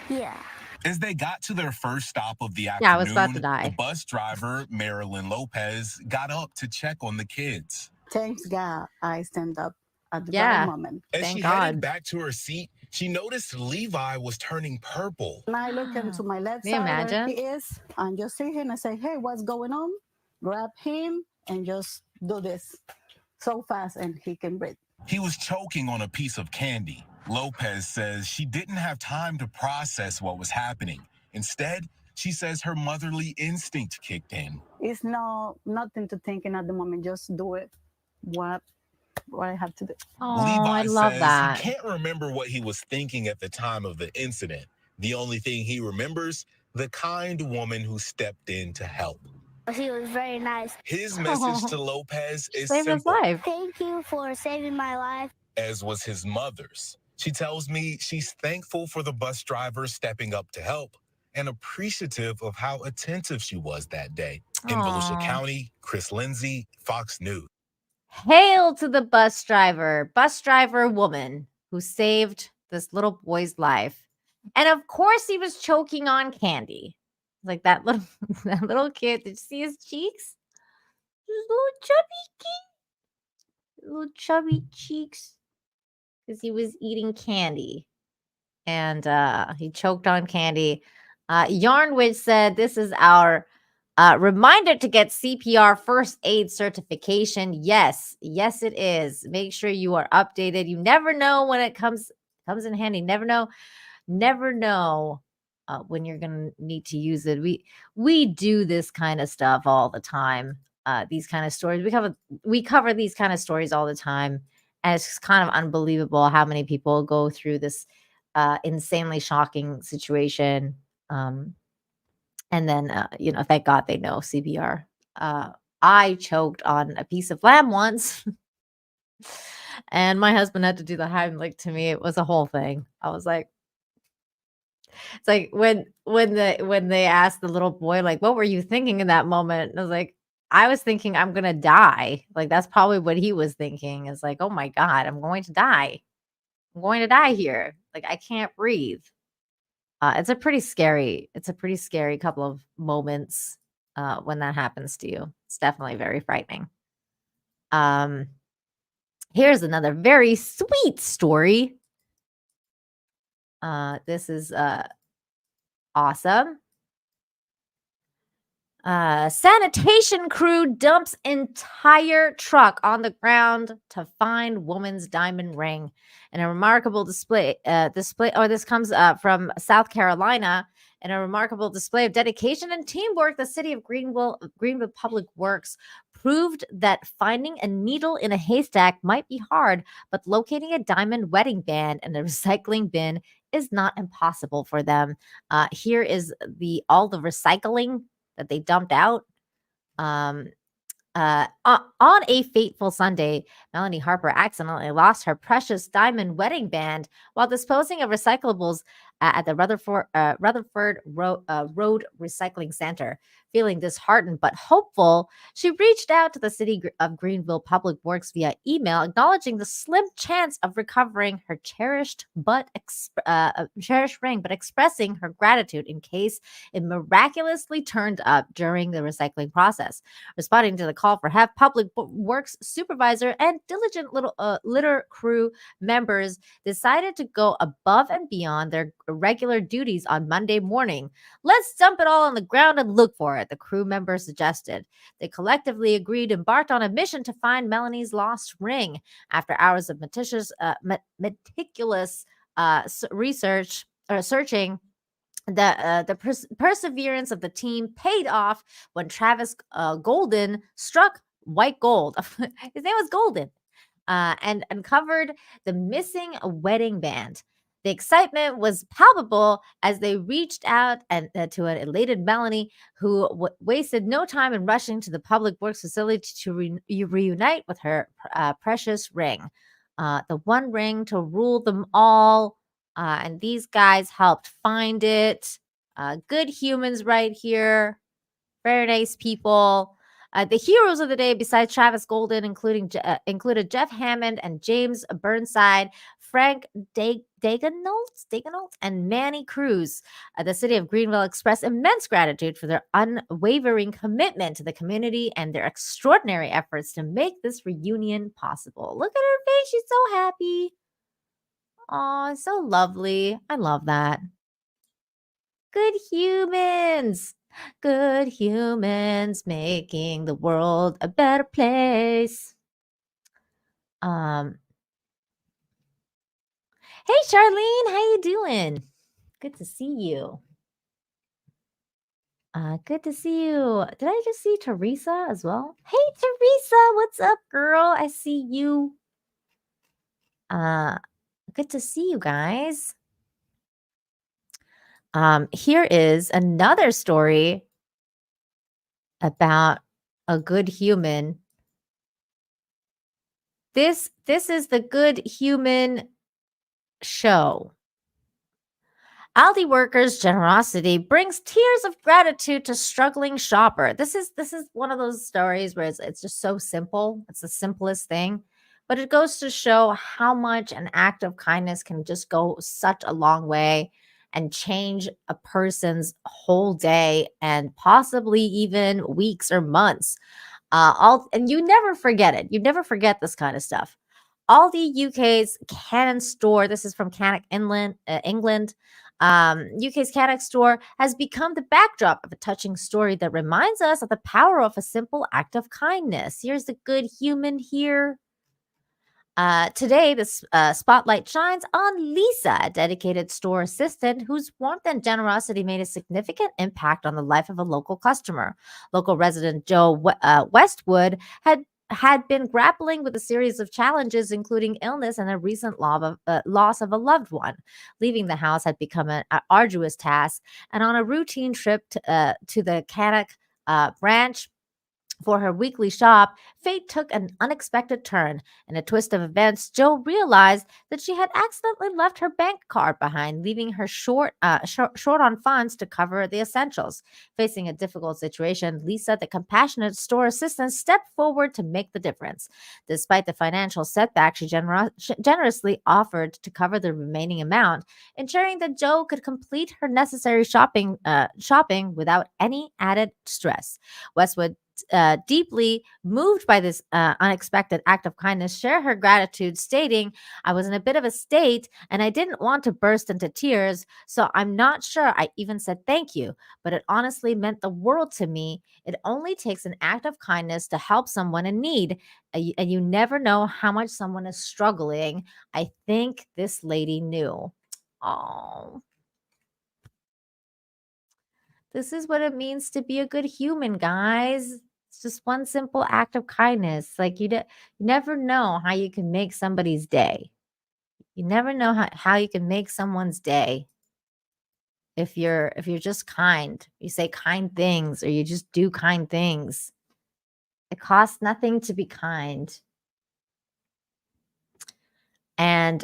Speaker 18: Yeah.
Speaker 17: As they got to their first stop of the
Speaker 4: Yeah, I was about to
Speaker 17: afternoon,
Speaker 4: die.
Speaker 17: the bus driver, Marilyn Lopez, got up to check on the kids.
Speaker 18: Thanks God I stand up at the
Speaker 4: Yeah.
Speaker 18: right moment.
Speaker 17: As
Speaker 4: Thank
Speaker 17: she
Speaker 4: God.
Speaker 17: headed back to her seat, she noticed Levi was turning purple.
Speaker 18: And I look into my left
Speaker 4: Can you
Speaker 18: side
Speaker 4: imagine?
Speaker 18: where he is and just see him and say, hey, what's going on? Grab him and just do this so fast and he can breathe.
Speaker 17: He was choking on a piece of candy. Lopez says she didn't have time to process what was happening. Instead, she says her motherly instinct kicked in.
Speaker 18: It's nothing to thinking at the moment. Just do it. What I have to do.
Speaker 4: Oh,
Speaker 17: Levi
Speaker 4: I love
Speaker 17: says
Speaker 4: that.
Speaker 17: he can't remember what he was thinking at the time of the incident. The only thing he remembers, the kind woman who stepped in to help.
Speaker 18: He was very nice.
Speaker 17: His message to Lopez is
Speaker 4: Saved his
Speaker 17: simple,
Speaker 4: life.
Speaker 18: Thank you for saving my life.
Speaker 17: as was his mother's. She tells me she's thankful for the bus driver stepping up to help and appreciative of how attentive she was that day. In Volusia
Speaker 4: Aw.
Speaker 17: County, Chris Lindsay, Fox News.
Speaker 4: Hail to the bus driver woman who saved this little boy's life. And of course he was choking on candy. Like that little kid. Did you see his cheeks? His little chubby cheeks. Because he was eating candy. And he choked on candy. Yarnwich said this is our reminder to get CPR first aid certification. Yes, it is. Make sure you are updated. You never know when it comes in handy. Never know when you're gonna need to use it. We do this kind of stuff all the time. These kind of stories we cover these kind of stories all the time, and it's kind of unbelievable how many people go through this insanely shocking situation. And then, thank God they know CPR. I choked on a piece of lamb once, and my husband had to do the Heimlich to me. It was a whole thing. I was like, it's like when they asked the little boy, like, what were you thinking in that moment? And I was like, I was thinking I'm gonna die. Like that's probably what he was thinking. It's like, oh my God, I'm going to die. I'm going to die here. Like I can't breathe. It's a pretty scary couple of moments when that happens to you. It's definitely very frightening. Here's another very sweet story. This is awesome. Sanitation crew dumps entire truck on the ground to find woman's diamond ring in a remarkable display. This comes from South Carolina. In a remarkable display of dedication and teamwork, the city of Greenville Public Works proved that finding a needle in a haystack might be hard, but locating a diamond wedding band in a recycling bin is not impossible for them. Here is all the recycling that they dumped out. On a fateful Sunday, Melanie Harper accidentally lost her precious diamond wedding band while disposing of recyclables at the Rutherford Road Recycling Center. Feeling disheartened but hopeful, she reached out to the city of Greenville Public Works via email, acknowledging the slim chance of recovering her cherished ring, but expressing her gratitude in case it miraculously turned up during the recycling process. Responding to the call for help, Public Works supervisor and diligent litter crew members decided to go above and beyond their regular duties on Monday morning. Let's dump it all on the ground and look for it, the crew members suggested. They collectively agreed, embarked on a mission to find Melanie's lost ring. After hours of meticulous searching, the perseverance of the team paid off when Travis Golden struck white gold. His name was Golden, and uncovered the missing wedding band. The excitement was palpable as they reached out to an elated Melanie, who wasted no time in rushing to the Public Works facility to reunite with her precious ring. The one ring to rule them all. And these guys helped find it. Good humans right here. Very nice people. The heroes of the day, besides Travis Golden, included Jeff Hammond and James Burnside, Frank Dagenalt, and Manny Cruz. The city of Greenville expressed immense gratitude for their unwavering commitment to the community and their extraordinary efforts to make this reunion possible. Look at her face. She's so happy. Oh, so lovely. I love that. Good humans. Good humans making the world a better place. Hey Charlene, how you doing? Good to see you. Good to see you. Did I just see Teresa as well? Hey Teresa, what's up, girl? I see you. Good to see you guys. Here is another story about a good human. This is the Good Human show. Aldi workers' generosity brings tears of gratitude to struggling shopper. This is one of those stories where it's just so simple. It's the simplest thing, but it goes to show how much an act of kindness can just go such a long way and change a person's whole day and possibly even weeks or months. And you never forget it. You never forget this kind of stuff. Aldi UK's Cannon store, this is from Cannock, England. UK's Cannock store has become the backdrop of a touching story that reminds us of the power of a simple act of kindness. Here's the good human here. Today, the spotlight shines on Lisa, a dedicated store assistant whose warmth and generosity made a significant impact on the life of a local customer. Local resident Joe Westwood had been grappling with a series of challenges, including illness and a recent loss of a loved one. Leaving the house had become an arduous task, and on a routine trip to the Cannock branch for her weekly shop, fate took an unexpected turn. In a twist of events, Joe realized that she had accidentally left her bank card behind, leaving her short on funds to cover the essentials. Facing a difficult situation, Lisa, the compassionate store assistant, stepped forward to make the difference. Despite the financial setback, she generously offered to cover the remaining amount, ensuring that Joe could complete her necessary shopping without any added stress. Westwood, deeply moved by this unexpected act of kindness, share her gratitude, stating, "I was in a bit of a state and I didn't want to burst into tears, so I'm not sure I even said thank you, but it honestly meant the world to me. It only takes an act of kindness to help someone in need, and you never know how much someone is struggling. I think this lady knew." Oh. This is what it means to be a good human, guys. It's just one simple act of kindness. Like you never know how you can make somebody's day. You never know how you can make someone's day. If you're just kind, you say kind things, or you just do kind things. It costs nothing to be kind. And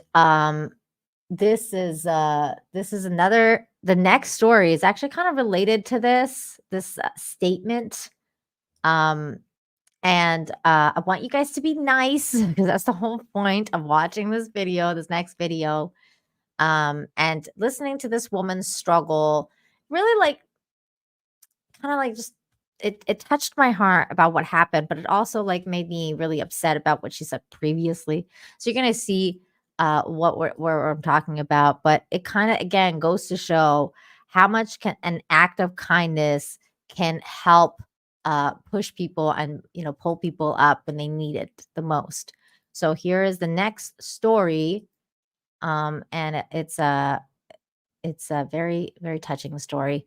Speaker 4: this is another, the next story is actually kind of related to this statement. And I want you guys to be nice, because that's the whole point of watching this next video. And listening to this woman's struggle really, like, kind of like, just it touched my heart about what happened, but it also, like, made me really upset about what she said previously. So you're gonna see what I'm talking about, but it kind of, again, goes to show how much can an act of kindness can help push people and, pull people up when they need it the most. So here is the next story, and it's a very, very touching story.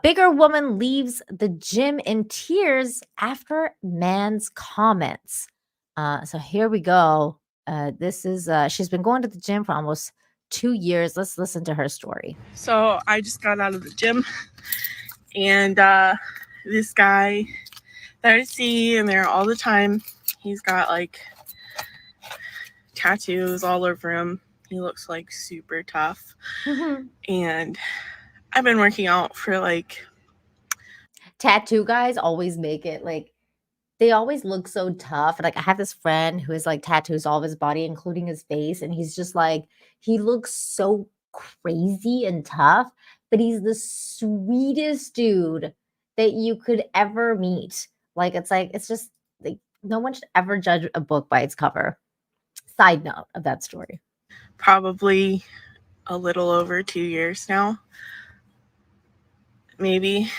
Speaker 4: Bigger woman leaves the gym in tears after man's comments. So here we go. This is she's been going to the gym for almost 2 years. Let's listen to her story.
Speaker 19: So I just got out of the gym, and this guy that I see in there all the time, he's got like tattoos all over him. He looks like super tough. And I've been working out for like...
Speaker 4: Tattoo guys always make it like, they always look so tough. Like, I have this friend who has like tattoos all of his body, including his face, and he's just like, he looks so crazy and tough, but he's the sweetest dude that you could ever meet. Like, it's just like, no one should ever judge a book by its cover. Side note of that story.
Speaker 19: Probably a little over 2 years now. Maybe.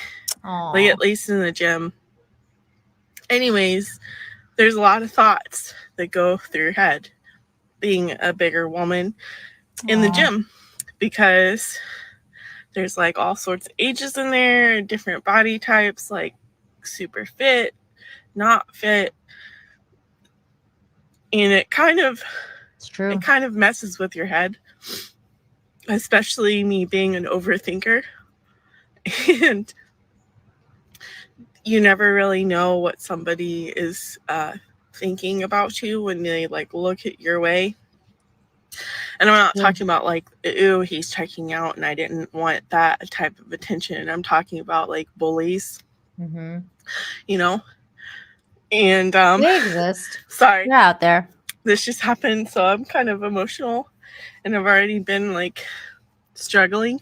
Speaker 19: Like, at least in the gym. Anyways, there's a lot of thoughts that go through your head being a bigger woman in the gym, because there's like all sorts of ages in there, different body types, like super fit, not fit. And it kind of messes with your head, especially me being an overthinker. And you never really know what somebody is thinking about you when they like look at your way. And I'm not talking about like, ooh, he's checking out and I didn't want that type of attention. I'm talking about like bullies, And
Speaker 4: they exist.
Speaker 19: Sorry,
Speaker 4: they're out there.
Speaker 19: This just happened, so I'm kind of emotional, and I've already been like struggling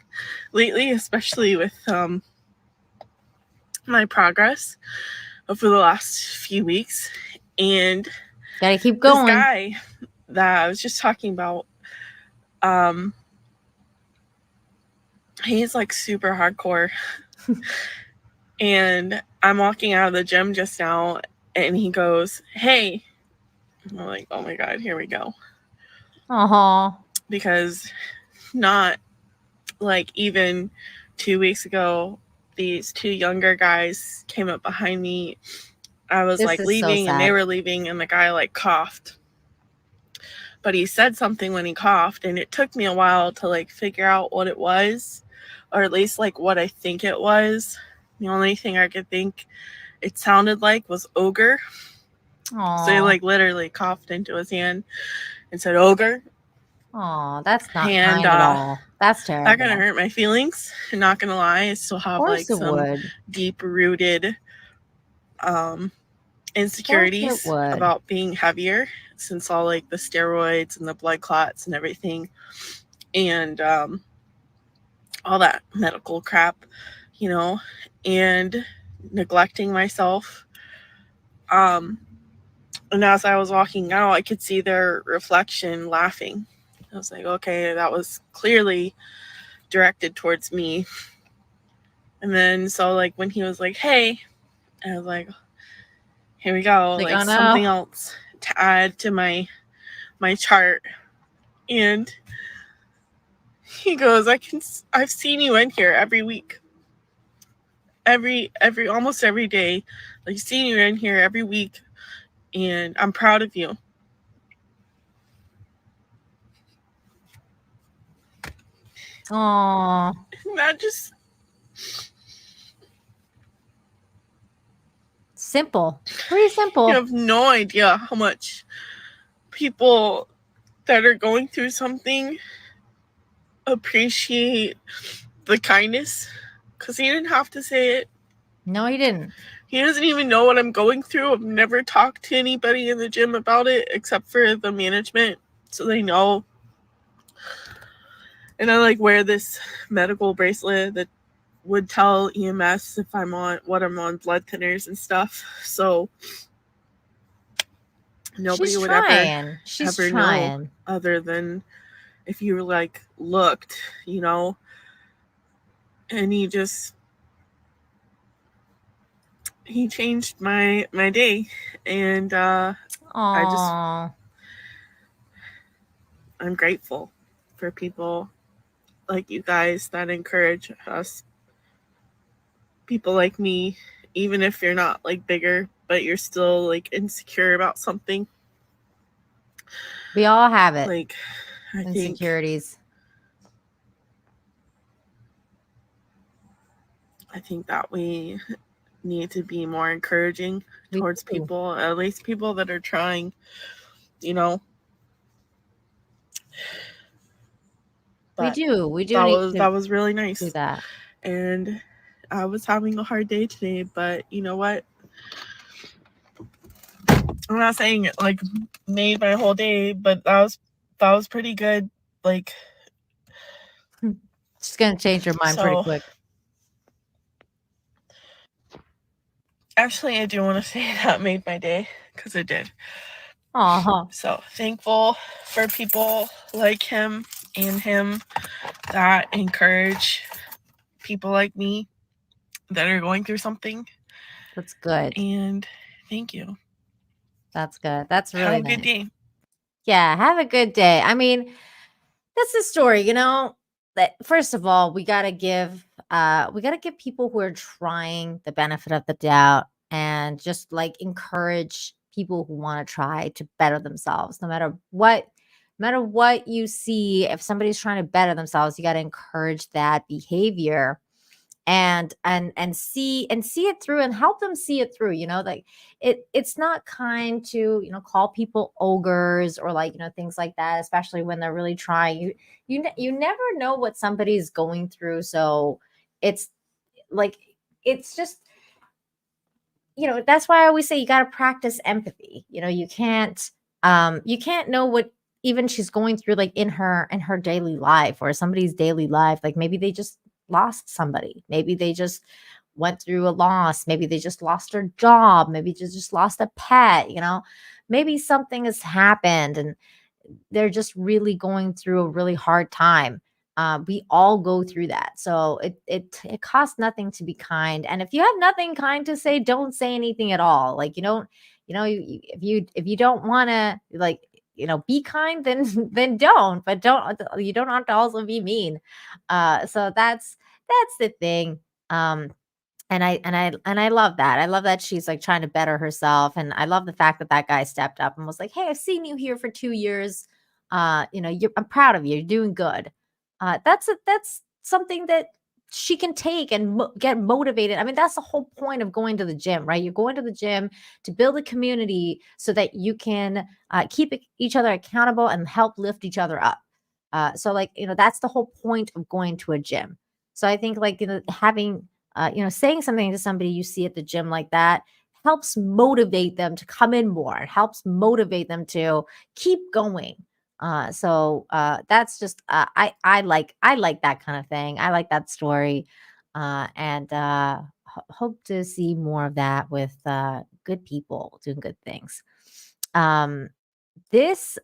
Speaker 19: lately, especially with my progress over the last few weeks. And
Speaker 4: gotta keep going.
Speaker 19: This guy that I was just talking about, he's like super hardcore. And I'm walking out of the gym just now, and he goes, "Hey." I'm like, oh my God, here we go. Because not like even 2 weeks ago, these two younger guys came up behind me. I was like leaving, and they were leaving, and the guy like coughed. But he said something when he coughed, and it took me a while to like figure out what it was, or at least like what I think it was. The only thing I could think it sounded like was ogre. So he like literally coughed into his hand and said ogre.
Speaker 4: That's not kind at all. That's terrible.
Speaker 19: That kind of hurt my feelings. I'm not gonna lie, I still have like some deep rooted insecurities about being heavier, since all like the steroids and the blood clots and everything, and all that medical crap, and neglecting myself. And as I was walking out, I could see their reflection laughing. I was like, okay, that was clearly directed towards me. And then, so like when he was like, "Hey," I was like, here we go, like
Speaker 4: oh, no.
Speaker 19: Something else to add to my chart. And he goes, I've seen you in here every week. Almost every day. Like, seen you in here every week. And I'm proud of you.
Speaker 4: Aww.
Speaker 19: That just
Speaker 4: Simple. Pretty simple.
Speaker 19: You have no idea how much people that are going through something appreciate the kindness, because he didn't have to say it.
Speaker 4: No, he didn't.
Speaker 19: He doesn't even know what I'm going through. I've never talked to anybody in the gym about it except for the management, so they know. And I like wear this medical bracelet that would tell EMS if I'm on blood thinners and stuff. So nobody would ever know, other than if you like looked, you know. And he changed my day, and I'm grateful for people like you guys that encourage us, people like me, even if you're not like bigger, but you're still like insecure about something.
Speaker 4: We all have it.
Speaker 19: Like, I think
Speaker 4: insecurities.
Speaker 19: I think that we need to be more encouraging towards people, at least people that are trying, you know. But
Speaker 4: We do.
Speaker 19: That was really nice.
Speaker 4: Do that.
Speaker 19: And I was having a hard day today, but you know what? I'm not saying it like made my whole day, but that was pretty good. Like,
Speaker 4: it's gonna change your mind pretty quick.
Speaker 19: Actually, I do want to say that made my day, because it did.
Speaker 4: Uh-huh.
Speaker 19: So thankful for people like him and him that encourage people like me that are going through something.
Speaker 4: That's good.
Speaker 19: And thank you.
Speaker 4: That's good. That's really
Speaker 19: Have a good day.
Speaker 4: Yeah, have a good day. I mean, that's the story, you know. That first of all, we gotta give people who are trying the benefit of the doubt, and just like encourage people who want to try to better themselves. No matter what you see, if somebody's trying to better themselves, you got to encourage that behavior and see it through, and help them see it through. You know, like it's not kind to, you know, call people ogres or like, you know, things like that, especially when they're really trying. You never know what somebody's going through, so it's like, it's just, you know, that's why I always say you got to practice empathy. You know, you can't know what even she's going through, like in her daily life, or somebody's daily life. Like maybe they just lost somebody, maybe they just went through a loss, maybe they just lost their job, maybe just lost a pet, you know, maybe something has happened and they're just really going through a really hard time. We all go through that, so it costs nothing to be kind. And if you have nothing kind to say, don't say anything at all. Like, you don't, you know, if you don't want to, like, you know, be kind, then don't. But you don't have to also be mean. So that's the thing. And I love that. I love that she's like trying to better herself, and I love the fact that that guy stepped up and was like, "Hey, I've seen you here for 2 years. You know, I'm proud of you. You're doing good." That's something that she can take and get motivated. I mean, that's the whole point of going to the gym, right? You're going to the gym to build a community so that you can keep each other accountable and help lift each other up. So, like, you know, that's the whole point of going to a gym. So I think, like, you know, having you know, saying something to somebody you see at the gym like that helps motivate them to come in more. It helps motivate them to keep going. So that's just I like that kind of thing. I like that story, and hope to see more of that with good people doing good things. This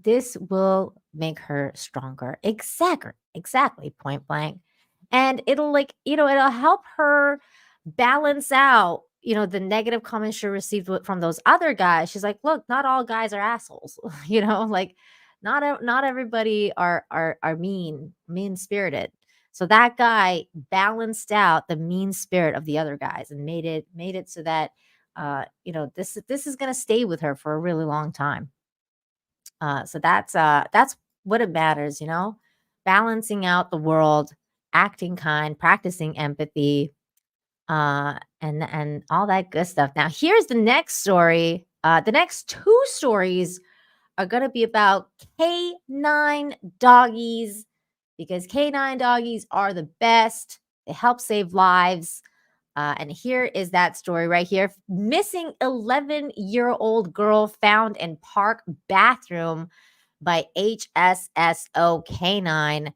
Speaker 4: this will make her stronger. Exactly, point blank. And it'll, like, you know, it'll help her balance out, you know, the negative comments she received from those other guys. She's like, look, not all guys are assholes. You know, like not everybody are mean spirited. So that guy balanced out the mean spirit of the other guys and made it so that you know, this is going to stay with her for a really long time. So that's what it matters, you know, balancing out the world, acting kind, practicing empathy, and all that good stuff. Now, here's the next story. The next two stories are going to be about canine doggies because canine doggies are the best. They help save lives. And here is that story right here. Missing 11-year-old girl found in park bathroom by HSSO Canine.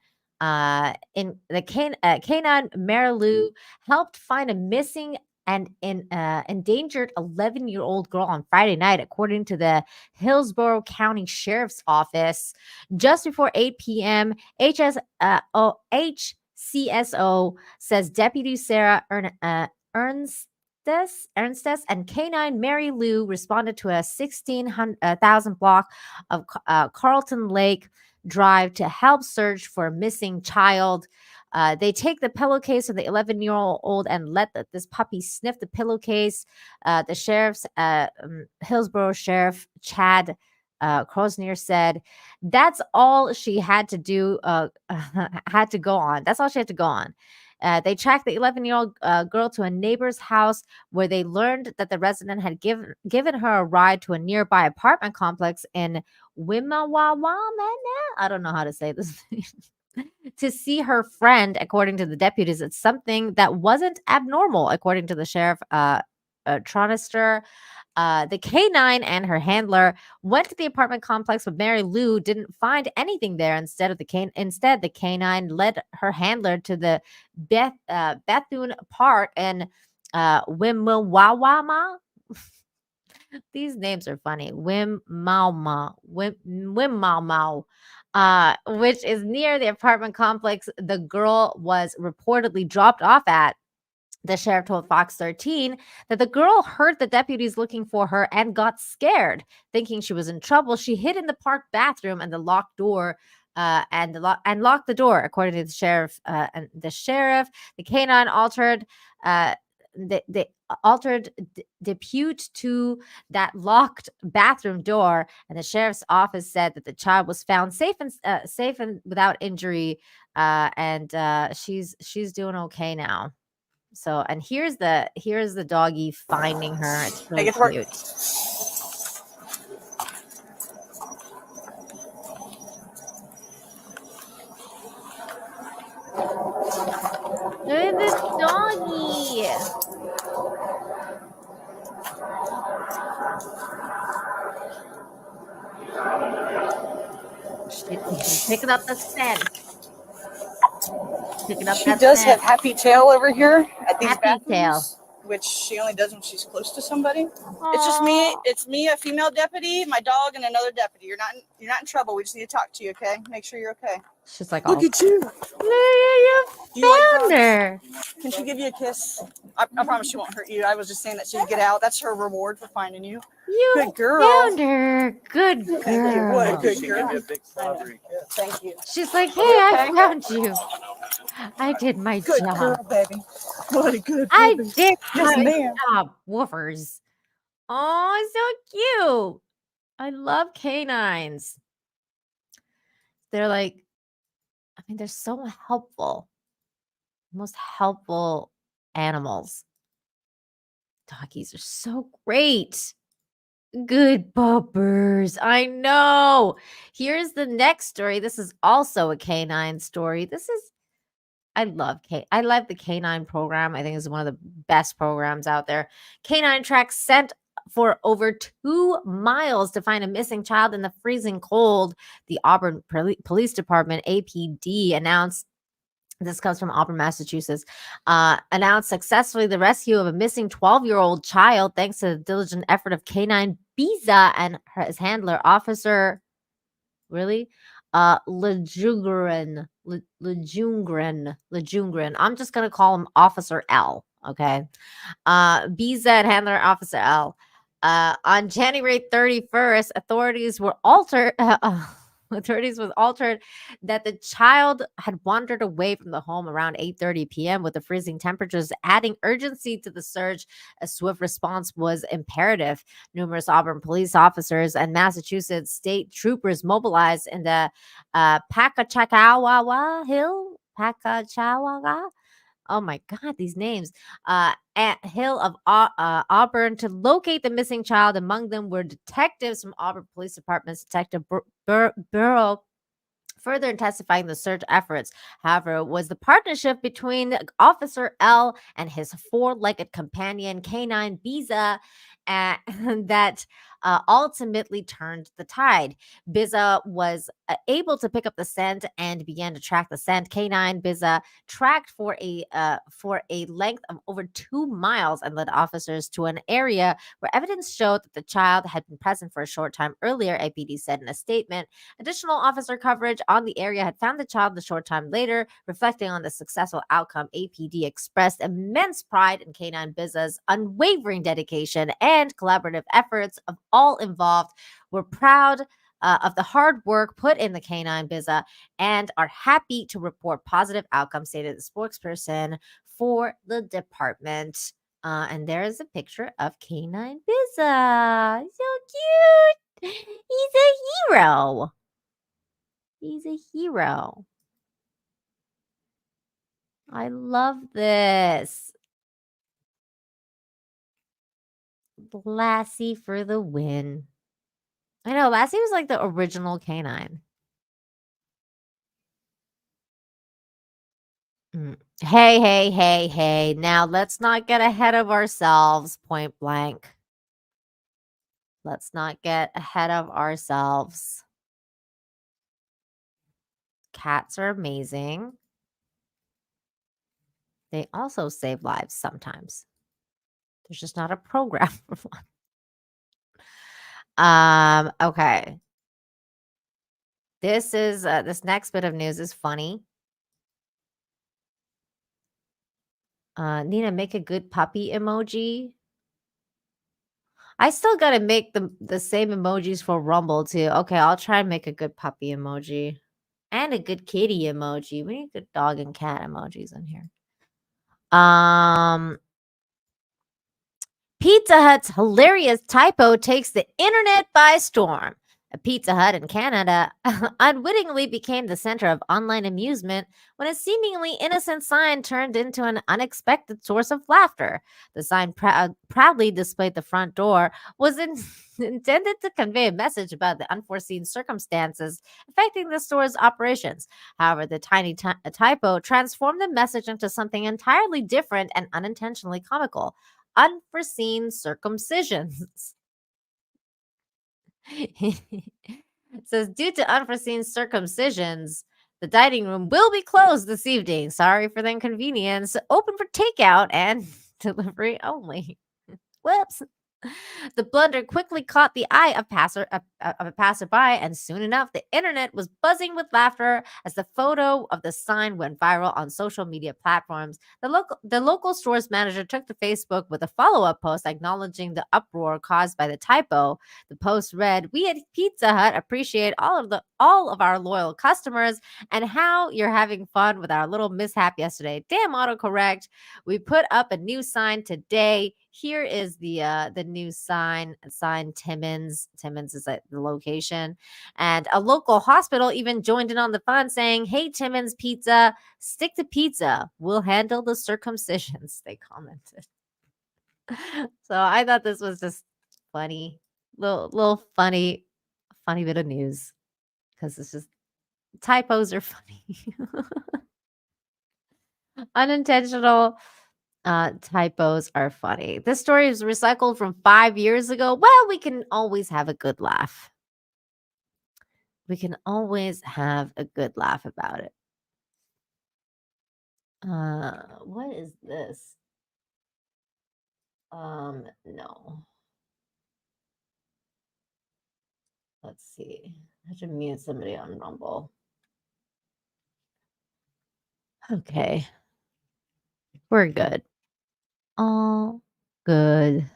Speaker 4: In the Canine Marilou helped find a missing and endangered 11-year-old girl on Friday night, according to the Hillsborough County Sheriff's Office. Just before 8 p.m., HCSO says Deputy Sarah Ernstes and Canine Mary Lou responded to a 16,000 block of Carlton Lake Drive to help search for a missing child. They take the pillowcase of the 11-year-old and let this puppy sniff the pillowcase. The sheriff's Hillsborough Sheriff Chad Krosnier said that's all she had to do. Had to go on. That's all she had to go on. They tracked the 11-year-old girl to a neighbor's house where they learned that the resident had given her a ride to a nearby apartment complex in Wimawawa. I don't know how to say this. To see her friend, according to the deputies. It's something that wasn't abnormal, according to the sheriff, Tronister. The canine and her handler went to the apartment complex, but Mary Lou didn't find anything there. Instead, the canine led her handler to the Bethune Park in Wimawawama. These names are funny. Wimawma, which is near the apartment complex the girl was reportedly dropped off at. The sheriff told Fox 13 that the girl heard the deputies looking for her and got scared. Thinking she was in trouble, she hid in the park bathroom and the locked door and locked the door, according to the sheriff. The canine altered depute to that locked bathroom door, and the sheriff's office said that the child was found safe and without injury, and she's doing okay now. So, and here's the doggy finding her. It's really cute. Look at this doggy. She's picking up the scent.
Speaker 20: She does have happy tail over here at these
Speaker 4: happy
Speaker 20: bathrooms, which she only does when she's close to somebody. It's just me. It's me, a female deputy, my dog, and another deputy. You're not in trouble. We just need to talk to you, okay? Make sure you're okay.
Speaker 4: She's like,
Speaker 20: look at you.
Speaker 4: You found her.
Speaker 20: Can she give you a kiss? I promise she won't hurt you. I was just saying that she'd get out. That's her reward for finding you. Good girl.
Speaker 4: Found her. Good girl.
Speaker 20: What a good girl. Thank you.
Speaker 4: She's like, hey, I found you. I did my
Speaker 20: Good
Speaker 4: job.
Speaker 20: girl, baby. What a good
Speaker 4: I
Speaker 20: baby.
Speaker 4: did
Speaker 20: Yes,
Speaker 4: my
Speaker 20: ma'am.
Speaker 4: job. Woofers. Oh, so cute. I love canines. They're like, I mean, they're so helpful. Most helpful animals. Doggies are so great. Good puppers. I know. Here's the next story. This is also a canine story. I love the canine program. I think it's one of the best programs out there. Canine tracks sent for over 2 miles to find a missing child in the freezing cold. The Auburn Police Department, APD, announced. This comes from Auburn, Massachusetts. Announced successfully the rescue of a missing 12-year-old child thanks to the diligent effort of Canine Biza and his handler, Officer Lejungren. I'm just going to call him Officer L, okay? Biza and handler Officer L. On January 31st, authorities were Authorities was altered that the child had wandered away from the home around 8:30 p.m. with the freezing temperatures, adding urgency to the search. A swift response was imperative. Numerous Auburn police officers and Massachusetts state troopers mobilized in the Pacachakawawa Hill, Pacachawaga. Oh my God, these names. At Hill of Auburn to locate the missing child. Among them were detectives from Auburn Police Department's Detective Bureau, further intensifying the search efforts. However, it was the partnership between Officer L and his four-legged companion Canine Biza that ultimately turned the tide. Biza was able to pick up the scent and began to track the scent. Canine Biza tracked for a length of over 2 miles and led officers to an area where evidence showed that the child had been present for a short time earlier, APD said in a statement. Additional officer coverage on the area had found the child a short time later. Reflecting on the successful outcome, APD expressed immense pride in Canine Biza's unwavering dedication and collaborative efforts of all involved. We're proud of the hard work put in the Canine Biza and are happy to report positive outcomes, stated the spokesperson for the department. And there is a picture of Canine Biza. So cute. He's a hero. He's a hero. I love this. Lassie for the win. I know, Lassie was like the original canine. Hey, hey, hey, hey. Now let's not get ahead of ourselves, point blank. Let's not get ahead of ourselves. Cats are amazing. They also save lives sometimes. There's just not a program for one. Okay. This is this next bit of news is funny. Nina, make a good puppy emoji. I still gotta make the same emojis for Rumble too. Okay, I'll try and make a good puppy emoji. And a good kitty emoji. We need good dog and cat emojis in here. Pizza Hut's hilarious typo takes the internet by storm. A Pizza Hut in Canada unwittingly became the center of online amusement when a seemingly innocent sign turned into an unexpected source of laughter. The sign proudly displayed the front door was intended to convey a message about the unforeseen circumstances affecting the store's operations. However, the tiny typo transformed the message into something entirely different and unintentionally comical. Unforeseen circumcisions. It says, due to unforeseen circumcisions, the dining room will be closed this evening. Sorry for the inconvenience. Open for takeout and delivery only. Whoops. The blunder quickly caught the eye of a passerby, and soon enough, the internet was buzzing with laughter as the photo of the sign went viral on social media platforms. The local store's manager took to Facebook with a follow-up post acknowledging the uproar caused by the typo. The post read, "We at Pizza Hut appreciate all of our loyal customers and how you're having fun with our little mishap yesterday. Damn autocorrect. We put up a new sign today. Here is the new sign Timmins. Timmins is at the location. And a local hospital even joined in on the fun, saying, "Hey, Timmins Pizza, stick to pizza. We'll handle the circumcisions," they commented. So I thought this was just funny. Little funny bit of news. Because it's just typos are funny. Unintentional typos are funny. This story is recycled from 5 years ago. Well, we can always have a good laugh. We can always have a good laugh about it. What is this? No. Let's see. I have to mute somebody on Rumble. Okay. We're good. All good.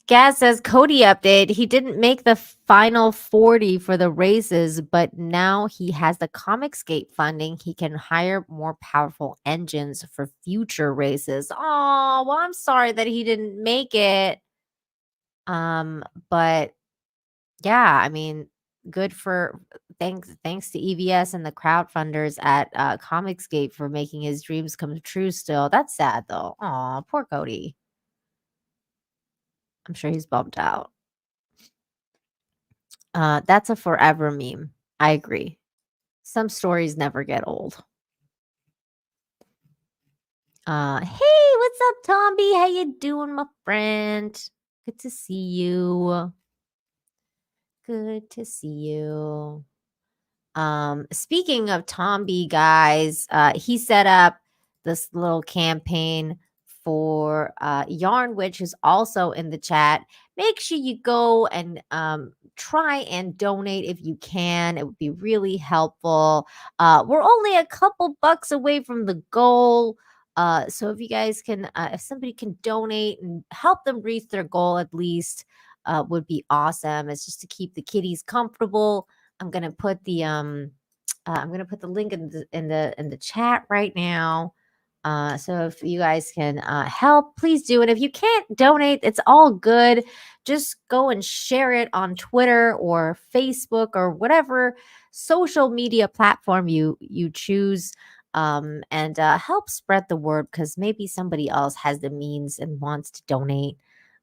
Speaker 4: Gaz says Cody update. He didn't make the final 40 for the races, but now he has the Comicsgate funding. He can hire more powerful engines for future races. Oh, well, I'm sorry that he didn't make it. But yeah, I mean, good for thanks to EVS and the crowdfunders at Comicsgate for making his dreams come true still. That's sad though. Aw, poor Cody. I'm sure he's bummed out. That's a forever meme. I agree. Some stories never get old. Hey, what's up, Tomby? How you doing, my friend? Good to see you. Good to see you. Speaking of Tomby, guys, he set up this little campaign for Yarn Witch, who's also in the chat. Make sure you go and try and donate if you can. It would be really helpful. We're only a couple bucks away from the goal. So if you guys can, if somebody can donate and help them reach their goal at least, would be awesome. It's just to keep the kitties comfortable. I'm gonna put the link in the chat right now. So if you guys can help, please do. And if you can't donate, it's all good. Just go and share it on Twitter or Facebook or whatever social media platform you choose. And help spread the word because maybe somebody else has the means and wants to donate.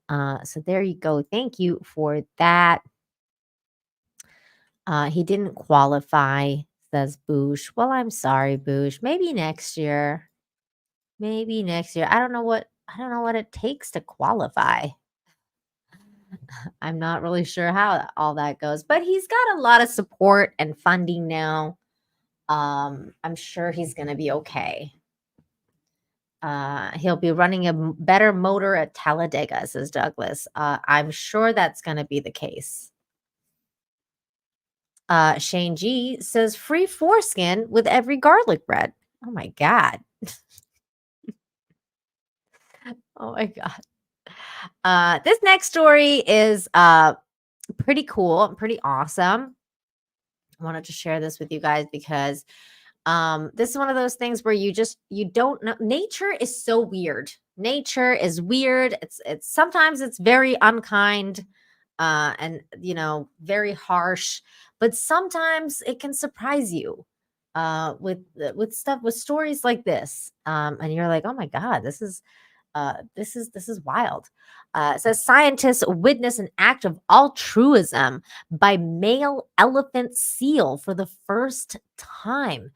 Speaker 4: So there you go. Thank you for that. He didn't qualify, says Boosh. Well, I'm sorry, Boosh. Maybe next year. Maybe next year. I don't know what it takes to qualify. I'm not really sure how all that goes, but he's got a lot of support and funding now. I'm sure he's gonna be okay. He'll be running a better motor at Talladega, says Douglas. I'm sure that's gonna be the case. Shane G says free foreskin with every garlic bread. Oh my God. Oh my God. This next story is pretty cool and pretty awesome. I wanted to share this with you guys because this is one of those things where you don't know. Nature is so weird. Nature is weird. It's sometimes it's very unkind and very harsh, but sometimes it can surprise you with stories like this. And you're like, oh my God, this is wild. It says scientists witness an act of altruism by male elephant seal for the first time.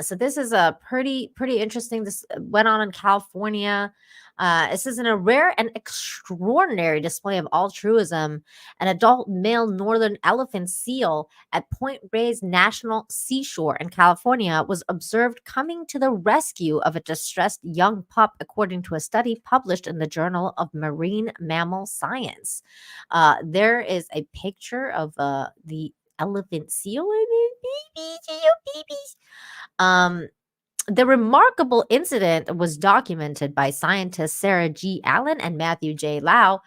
Speaker 4: So this is a pretty interesting. This went on in California. It says in a rare and extraordinary display of altruism, an adult male northern elephant seal at Point Reyes National Seashore in California was observed coming to the rescue of a distressed young pup, according to a study published in the Journal of Marine Mammal Science. There is a picture of the elephant seal. The remarkable incident was documented by scientists Sarah G. Allen and Matthew J. Lau,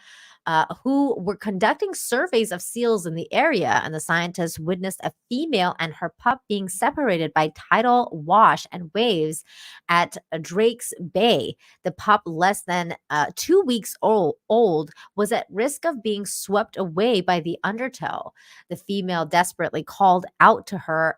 Speaker 4: who were conducting surveys of seals in the area, and the scientists witnessed a female and her pup being separated by tidal wash and waves at Drake's Bay. The pup, less than 2 weeks old, was at risk of being swept away by the undertow. The female desperately called out to her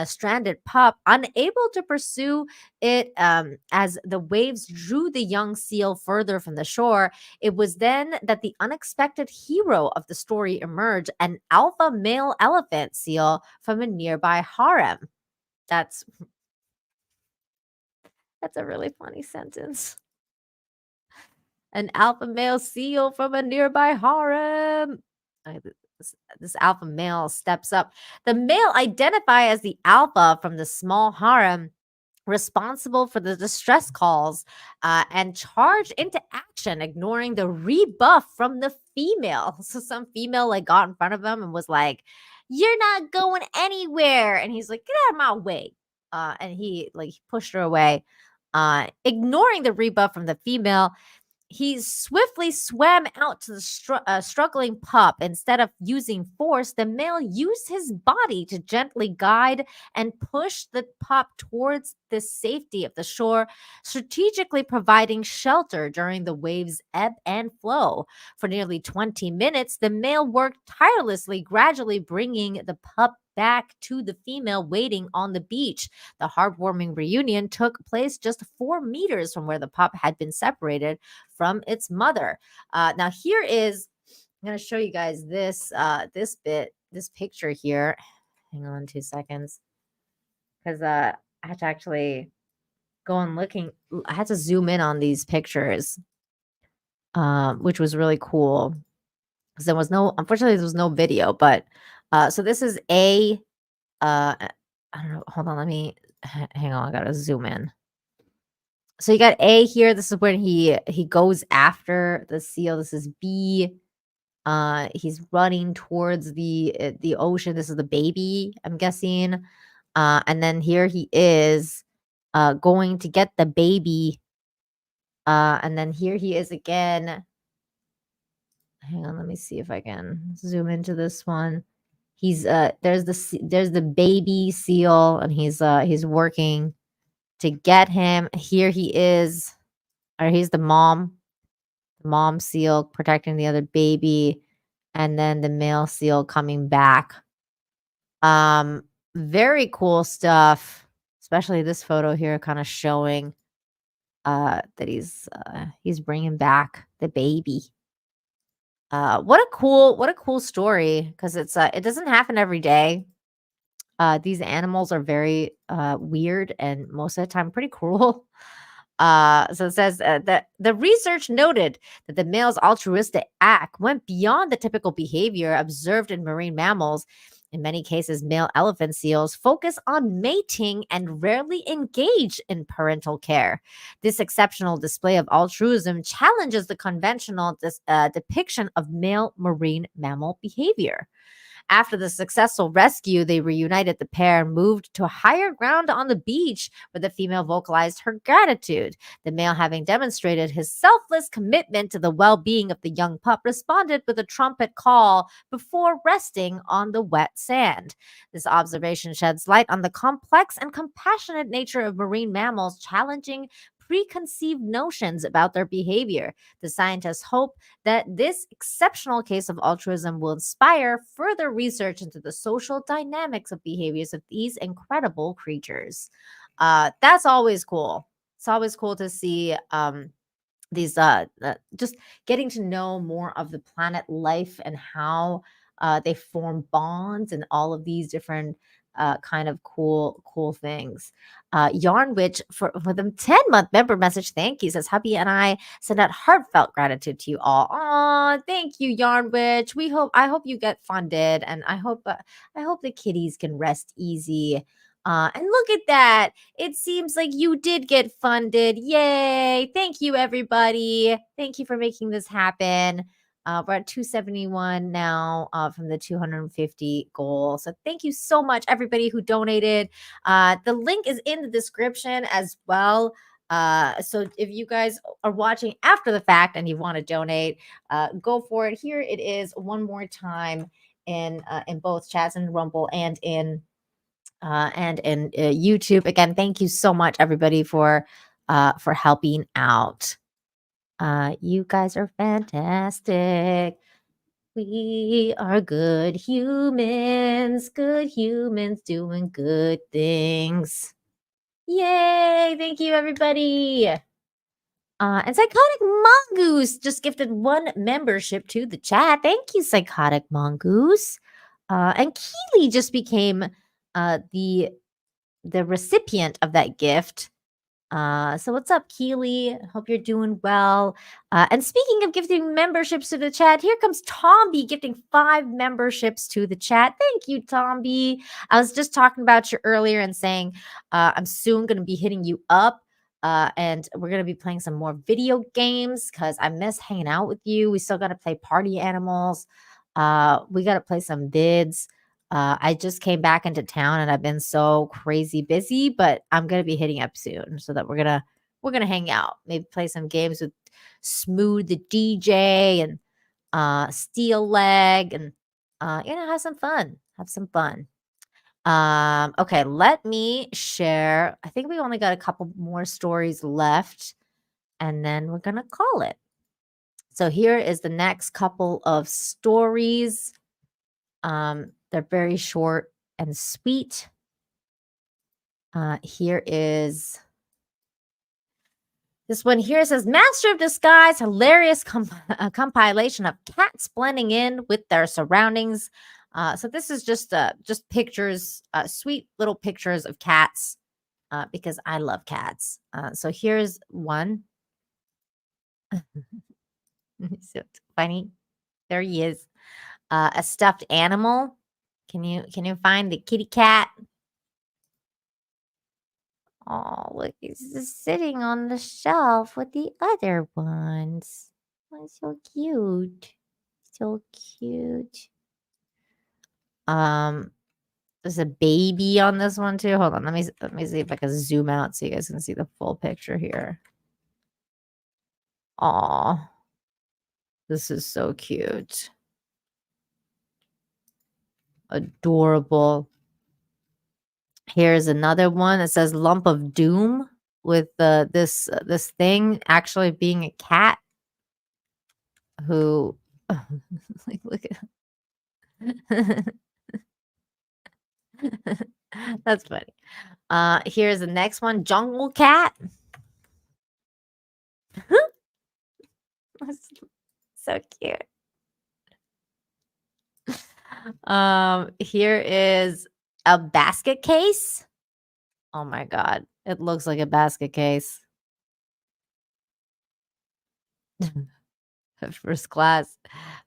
Speaker 4: stranded pup, unable to pursue it as the waves drew the young seal further from the shore. It was then that the unexpected hero of the story emerged, an alpha male elephant seal from a nearby harem. That's a really funny sentence. An alpha male seal from a nearby harem. This alpha male steps up. The male identified as the alpha from the small harem, responsible for the distress calls, and charged into action, ignoring the rebuff from the female. So some female got in front of him and was like, "You're not going anywhere," and he's like, "Get out of my way," and he pushed her away, ignoring the rebuff from the female. He swiftly swam out to the struggling pup. Instead of using force, the male used his body to gently guide and push the pup towards the safety of the shore, strategically providing shelter during the waves' ebb and flow. For nearly 20 minutes, the male worked tirelessly, gradually bringing the pup back to the female waiting on the beach. The heartwarming reunion took place just 4 meters from where the pup had been separated from its mother. Now here is, I'm going to show you guys this this picture here. Hang on 2 seconds, because I had to actually go and I had to zoom in on these pictures, which was really cool. Because unfortunately, there was no video, but so this is I don't know. Hold on, let me hang on. I gotta zoom in. So you got A here. This is when he goes after the seal. This is B. He's running towards the ocean. This is the baby, I'm guessing. And then here he is going to get the baby. And then here he is again. Hang on, let me see if I can zoom into this one. He's there's the baby seal, and he's working to get him. Here he is, or he's the mom seal protecting the other baby, and then the male seal coming back. Very cool stuff, especially this photo here, kind of showing that he's bringing back the baby. What a cool story, because it doesn't happen every day. These animals are very weird and most of the time pretty cruel. So it says that the research noted that the male's altruistic act went beyond the typical behavior observed in marine mammals. In many cases, male elephant seals focus on mating and rarely engage in parental care. This exceptional display of altruism challenges the conventional depiction of male marine mammal behavior. After the successful rescue, they reunited the pair and moved to higher ground on the beach, where the female vocalized her gratitude. The male, having demonstrated his selfless commitment to the well-being of the young pup, responded with a trumpet call before resting on the wet sand. This observation sheds light on the complex and compassionate nature of marine mammals, challenging preconceived notions about their behavior. The scientists hope that this exceptional case of altruism will inspire further research into the social dynamics of behaviors of these incredible creatures. That's always cool. It's always cool to see these just getting to know more of the planet life and how they form bonds and all of these different kind of cool things. Yarn Witch for the 10-month member message, thank you, says hubby and I send out heartfelt gratitude to you all. Oh, thank you, Yarn Witch. I hope you get funded, and I hope the kitties can rest easy. And look at that. It seems like you did get funded. Yay. Thank you, everybody. Thank you for making this happen. We're at 271 now from the 250 goal. So thank you so much, everybody who donated. The link is in the description as well. So if you guys are watching after the fact and you want to donate, go for it. Here it is one more time in both chats and Rumble and in YouTube. Again, thank you so much, everybody, for helping out. You guys are fantastic. We are good humans doing good things. Yay! Thank you, everybody. And Psychotic Mongoose just gifted 1 membership to the chat. Thank you, Psychotic Mongoose. And Keely just became the recipient of that gift. So what's up, Keely? Hope you're doing well. And speaking of gifting memberships to the chat, here comes Tomby gifting 5 memberships to the chat. Thank you, Tomby. I was just talking about you earlier and saying I'm soon going to be hitting you up. And we're going to be playing some more video games because I miss hanging out with you. We still got to play Party Animals. We got to play some vids. I just came back into town and I've been so crazy busy, but I'm gonna be hitting up soon so that we're gonna hang out, maybe play some games with Smooth the DJ and Steel Leg and have some fun. Okay, let me share. I think we only got a couple more stories left, and then we're gonna call it. So here is the next couple of stories. They're very short and sweet. Here is this one here. Says Master of Disguise, hilarious compilation of cats blending in with their surroundings. So this is just pictures, sweet little pictures of cats, because I love cats. So here's one. So funny. There he is. A stuffed animal. Can you find the kitty cat? Oh, look, he's just sitting on the shelf with the other ones. Oh, so cute. So cute. There's a baby on this one too. Hold on, let me see if I can zoom out so you guys can see the full picture here. Aw. This is so cute. Adorable. Here's another one that says Lump of Doom with this thing actually being a cat who like look at that's funny. Here's the next one, Jungle Cat. So cute. Here is a basket case. Oh my god, it looks like a basket case. First class,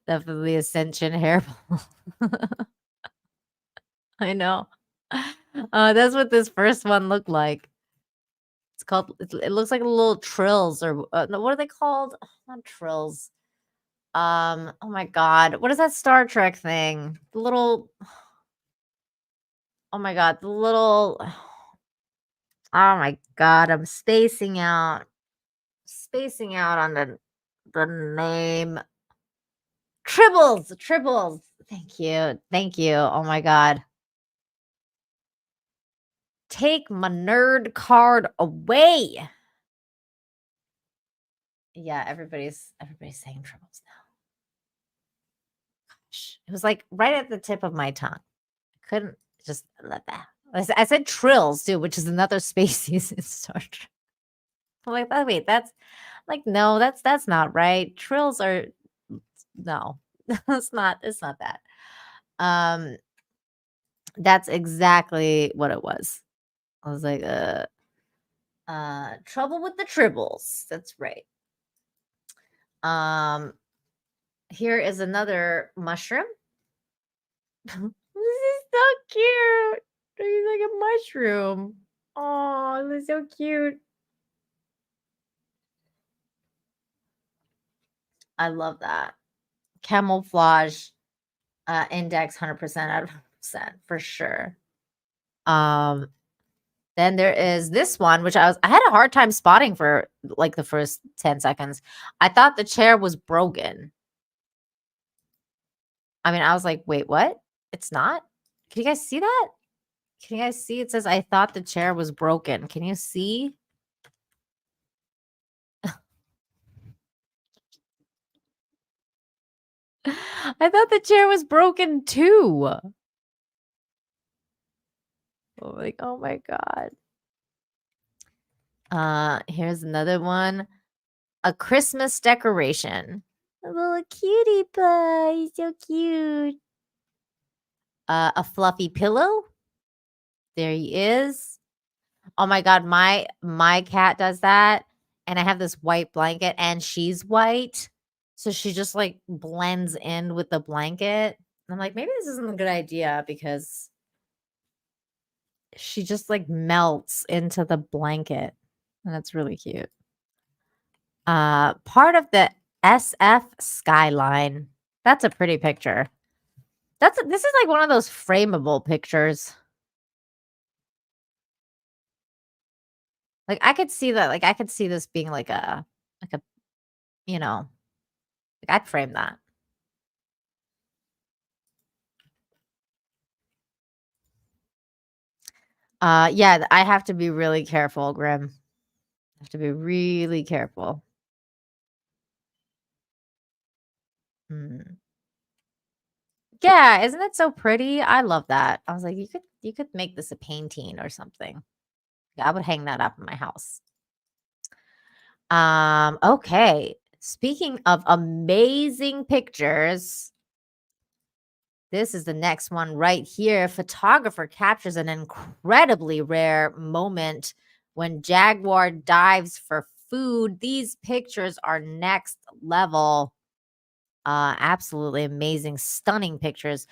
Speaker 4: definitely Ascension hairball. I know. That's what this first one looked like. It's called. It looks like little trills, or no, what are they called? Not trills. Oh my god, what is that Star Trek thing? The little. Oh my god, the little. Oh my god, I'm spacing out. Spacing out on the name. Tribbles. Thank you. Oh my god. Take my nerd card away. Yeah, everybody's saying Tribbles now. Gosh, it was like right at the tip of my tongue. I couldn't just let that. I said trills too, which is another species in Star Trek. I'm like, oh, wait, that's like no, that's not right. Trills are no, it's not that. That's exactly what it was. I was like, trouble with the tribbles. That's right. Here is another mushroom. This is so cute. He's like a mushroom. Oh, this is so cute. I love that. Camouflage index 100% out of 100% for sure. Then there is this one, which I had a hard time spotting for like the first 10 seconds. I thought the chair was broken. I mean, I was like, wait, what? It's not? Can you guys see that? Can you guys see? It says, I thought the chair was broken. Can you see? I thought the chair was broken too. Oh, like, oh my God. Here's another one. A Christmas decoration. A little cutie pie. So cute. A fluffy pillow. There he is. Oh my God, my cat does that. And I have this white blanket and she's white. So she just like blends in with the blanket. I'm like, maybe this isn't a good idea because she just like melts into the blanket. And that's really cute. Part of the SF skyline. That's a pretty picture. This is like one of those frameable pictures. Like I could see that. Like I could see this being like a you know, like, I'd frame that. Yeah, I have to be really careful, Grim. I have to be really careful. Yeah, isn't it so pretty? I love that. I was like, you could make this a painting or something. I would hang that up in my house. Okay. Speaking of amazing pictures, this is the next one right here. Photographer captures an incredibly rare moment when jaguar dives for food. These pictures are next level. Absolutely amazing, stunning pictures.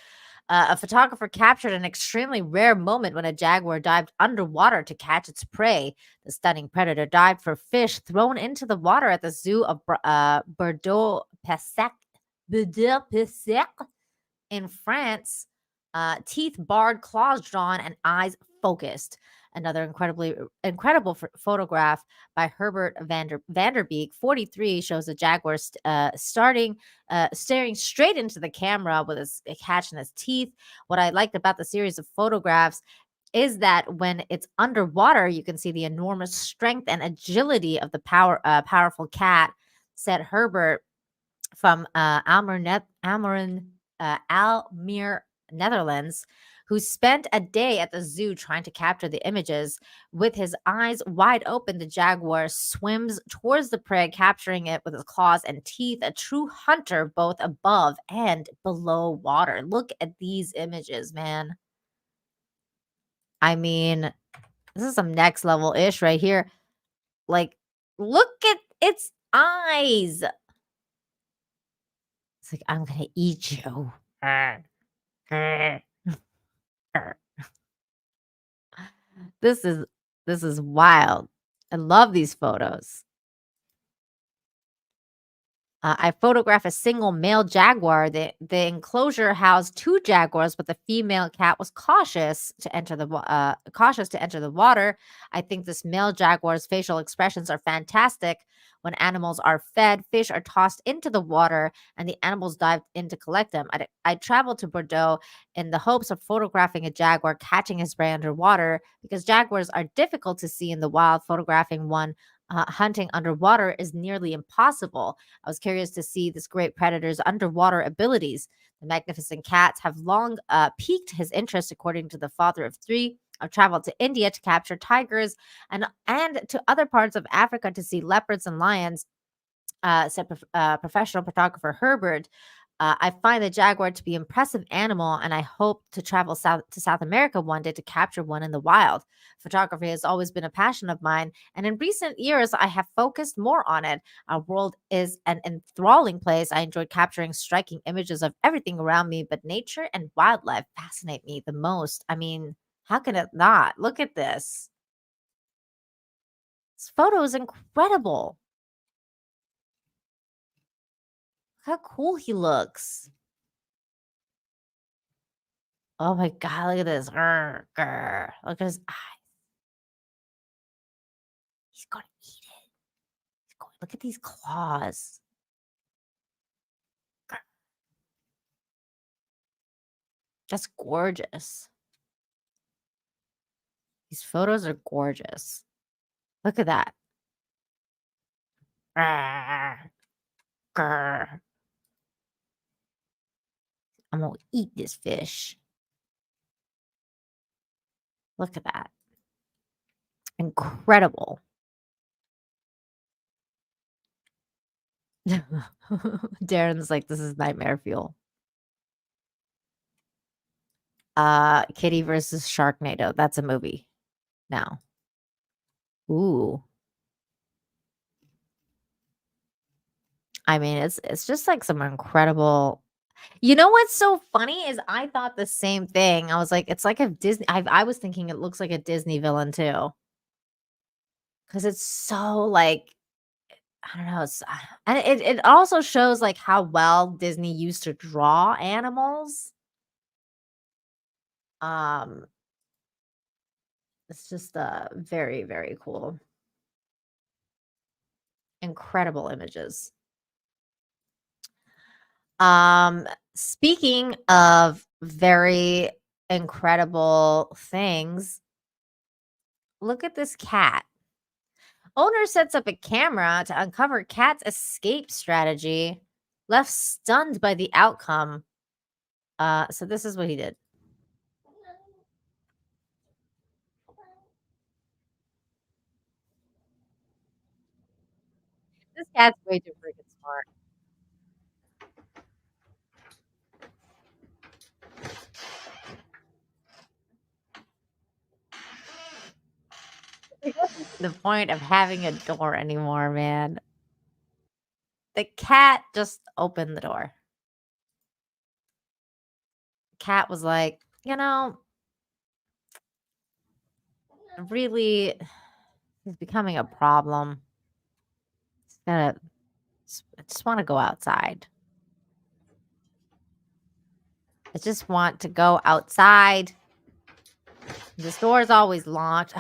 Speaker 4: A photographer captured an extremely rare moment when a jaguar dived underwater to catch its prey. The stunning predator dived for fish thrown into the water at the zoo of Bordeaux-Pessac in France. Teeth barred, claws drawn, and eyes focused. Another incredible photograph by Herbert Vanderbeek, 43, shows a jaguar staring straight into the camera with a catch in his teeth. What I liked about the series of photographs is that when it's underwater, you can see the enormous strength and agility of the powerful cat, said Herbert from Almere, Netherlands, who spent a day at the zoo trying to capture the images. With his eyes wide open, the jaguar swims towards the prey, capturing it with his claws and teeth, a true hunter both above and below water. Look at these images, man. I mean, this is some next level ish right here. Like, look at its eyes. It's like, I'm gonna eat you. This is wild. I love these photos. I photographed a single male jaguar. The enclosure housed 2 jaguars, but the female cat was cautious to enter the water. I think this male jaguar's facial expressions are fantastic. When animals are fed, fish are tossed into the water, and the animals dive in to collect them. I traveled to Bordeaux in the hopes of photographing a jaguar catching his prey underwater because jaguars are difficult to see in the wild. Photographing one hunting underwater is nearly impossible. I was curious to see this great predator's underwater abilities. The magnificent cats have long piqued his interest, according to the father of 3. I've traveled to India to capture tigers and to other parts of Africa to see leopards and lions, said professional photographer Herbert. I find the jaguar to be an impressive animal, and I hope to travel to South America one day to capture one in the wild. Photography has always been a passion of mine, and in recent years, I have focused more on it. Our world is an enthralling place. I enjoy capturing striking images of everything around me, but nature and wildlife fascinate me the most. I mean, how can it not? Look at this. This photo is incredible. How cool he looks. Oh my god, look at this. Look at his eyes. He's gonna eat it. Look at these claws. That's gorgeous. These photos are gorgeous. Look at that. I'm gonna eat this fish. Look at that. Incredible. Darren's like, this is nightmare fuel. Kitty versus Sharknado. That's a movie now. Ooh. I mean, it's just like some incredible. You know what's so funny is I thought the same thing. I was like, it's like a Disney. I was thinking it looks like a Disney villain too, because it's so like I don't know. And it also shows like how well Disney used to draw animals. It's just very very cool. Incredible images. Speaking of very incredible things, look at this cat. Owner sets up a camera to uncover cat's escape strategy. Left stunned by the outcome. So this is what he did. This cat's way too freaking smart. The point of having a door anymore, man. The cat just opened the door. Cat was like, really, he's becoming a problem. I just want to go outside. I just want to go outside. This door is always locked.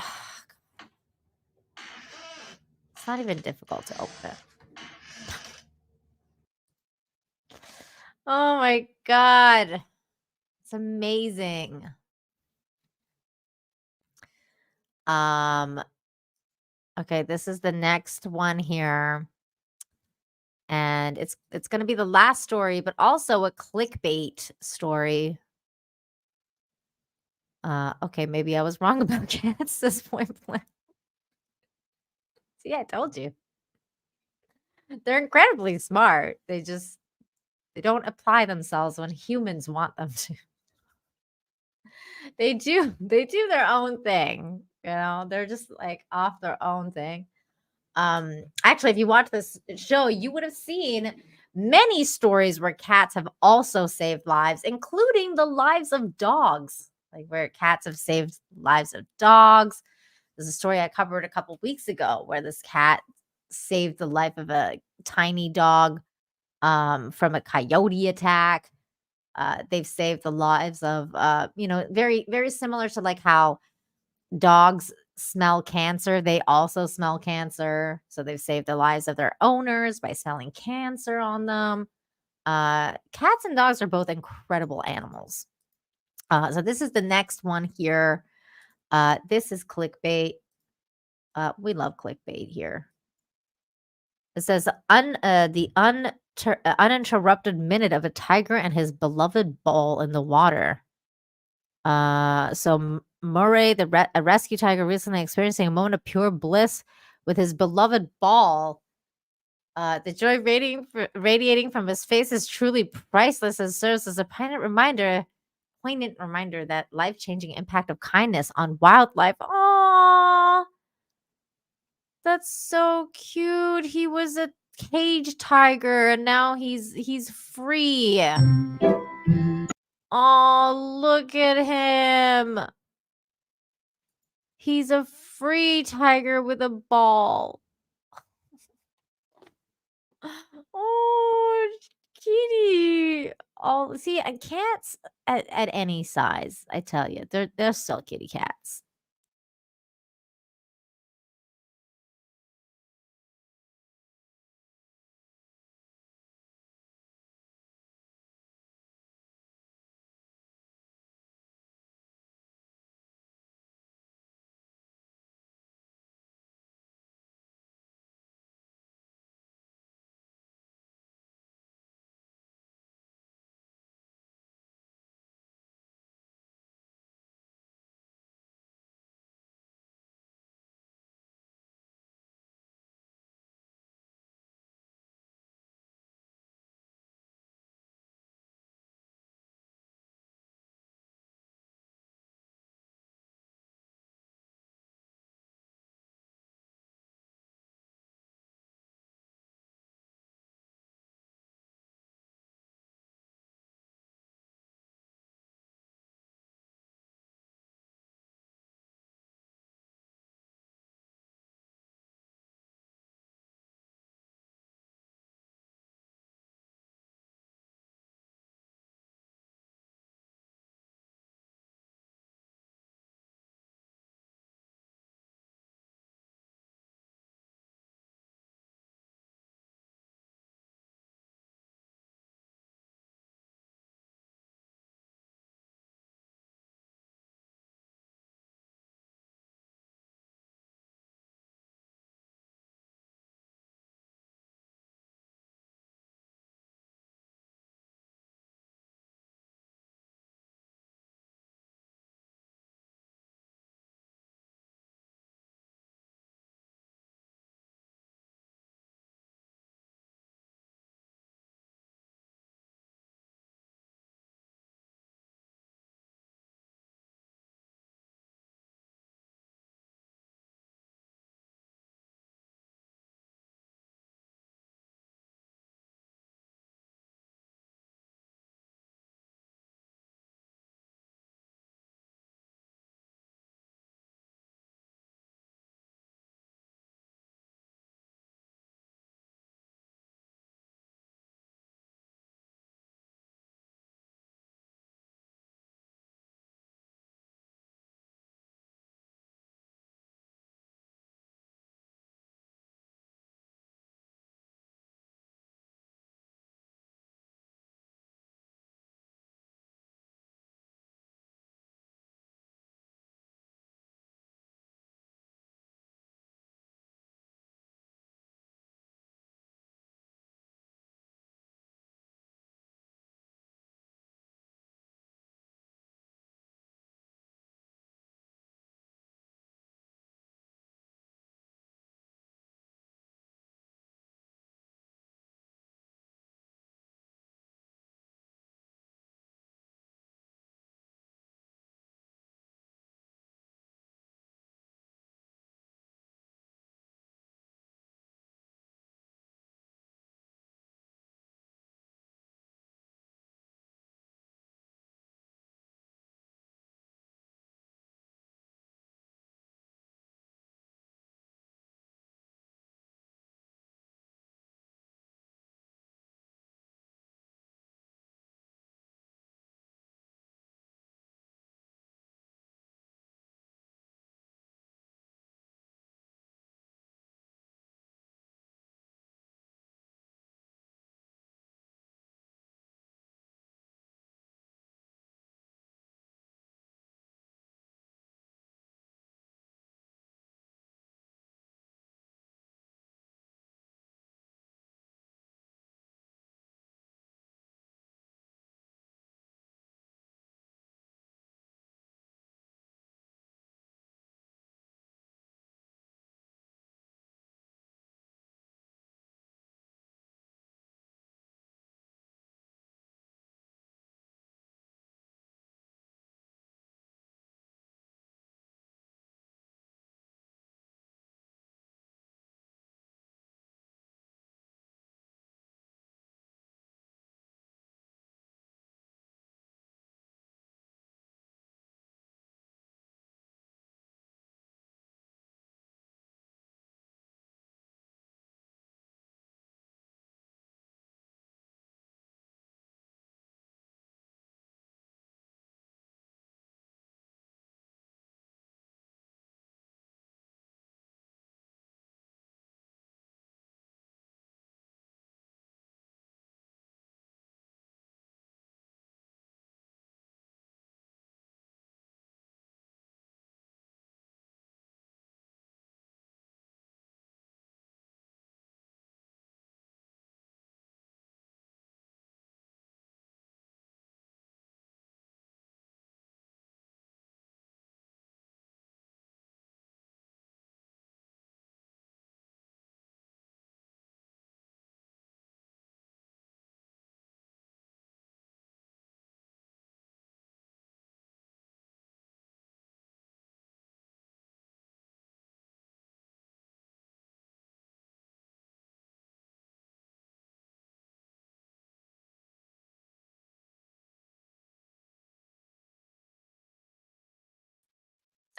Speaker 4: It's not even difficult to open it. Oh my God. It's amazing. Okay, this is the next one here. And it's going to be the last story, but also a clickbait story. Okay, maybe I was wrong about cats this point blank. See, I told you. They're incredibly smart. They don't apply themselves when humans want them to. They do their own thing. They're just like off their own thing. Actually, if you watch this show, you would have seen many stories where cats have also saved lives, including the lives of dogs, like where cats have saved lives of dogs. There's a story I covered a couple weeks ago where this cat saved the life of a tiny dog from a coyote attack. They've saved the lives of, very, very similar to like how dogs smell cancer. They also smell cancer. So they've saved the lives of their owners by smelling cancer on them. Cats and dogs are both incredible animals. So this is the next one here. This is clickbait. We love clickbait here. It says the uninterrupted minute of a tiger and his beloved ball in the water. So Murray, a rescue tiger, recently experiencing a moment of pure bliss with his beloved ball. The joy radiating from his face is truly priceless and serves as a poignant reminder that life-changing impact of kindness on wildlife. Aww. That's so cute. He was a cage tiger and now he's free. Oh, look at him. He's a free tiger with a ball. Oh, kitty. Oh, see, cats at any size, I tell you, they're still kitty cats.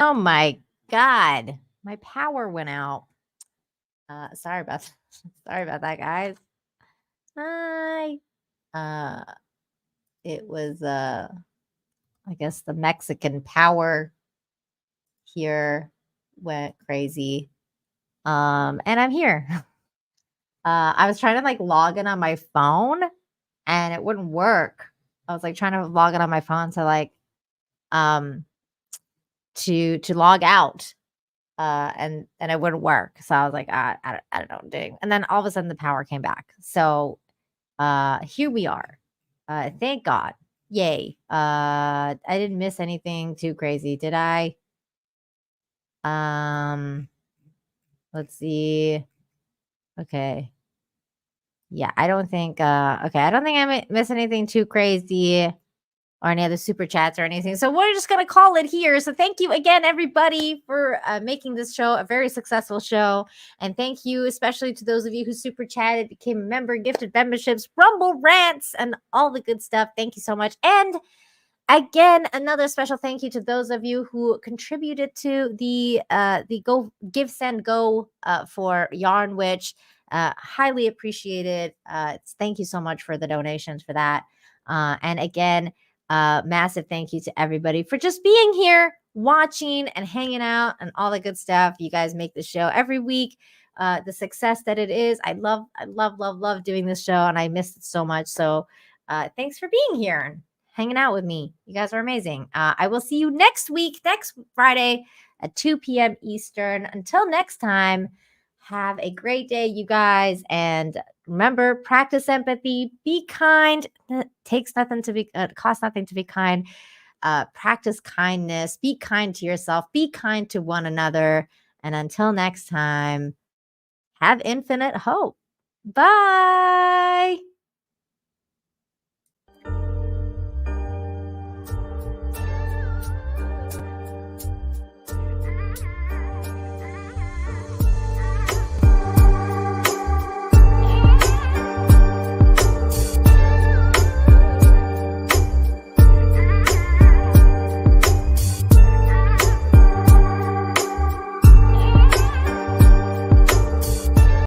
Speaker 4: Oh my God. My power went out. Sorry about that, guys. Hi. It was I guess the Mexican power here went crazy. And I'm here. I was trying to like log in on my phone and it wouldn't work. I was like trying to log in on my phone to like to log out. And it wouldn't work. So I was like, I don't know what I'm doing. And then all of a sudden the power came back. So here we are. Thank God. Yay. I didn't miss anything too crazy, did I? Let's see. Okay. Yeah, I don't think I don't think I miss anything too crazy or any other super chats or anything. So we're just going to call it here. So thank you again, everybody, for making this show a very successful show. And thank you especially to those of you who super chatted, became a member, gifted memberships, Rumble rants, and all the good stuff. Thank you so much. And again, another special thank you to those of you who contributed to the Go Give Send Go for Yarn Witch. Highly appreciated. Thank you so much for the donations for that. And again, massive thank you to everybody for just being here, watching and hanging out and all the good stuff. You guys make the show every week. The success that it is. I love doing this show and I missed it so much. So thanks for being here and hanging out with me. You guys are amazing. I will see you next week, next Friday at 2 p.m. Eastern. Until next time, have a great day, you guys. And remember, practice empathy. Be kind. It takes nothing to be, costs nothing to be kind. Practice kindness. Be kind to yourself. Be kind to one another. And until next time, have infinite hope. Bye.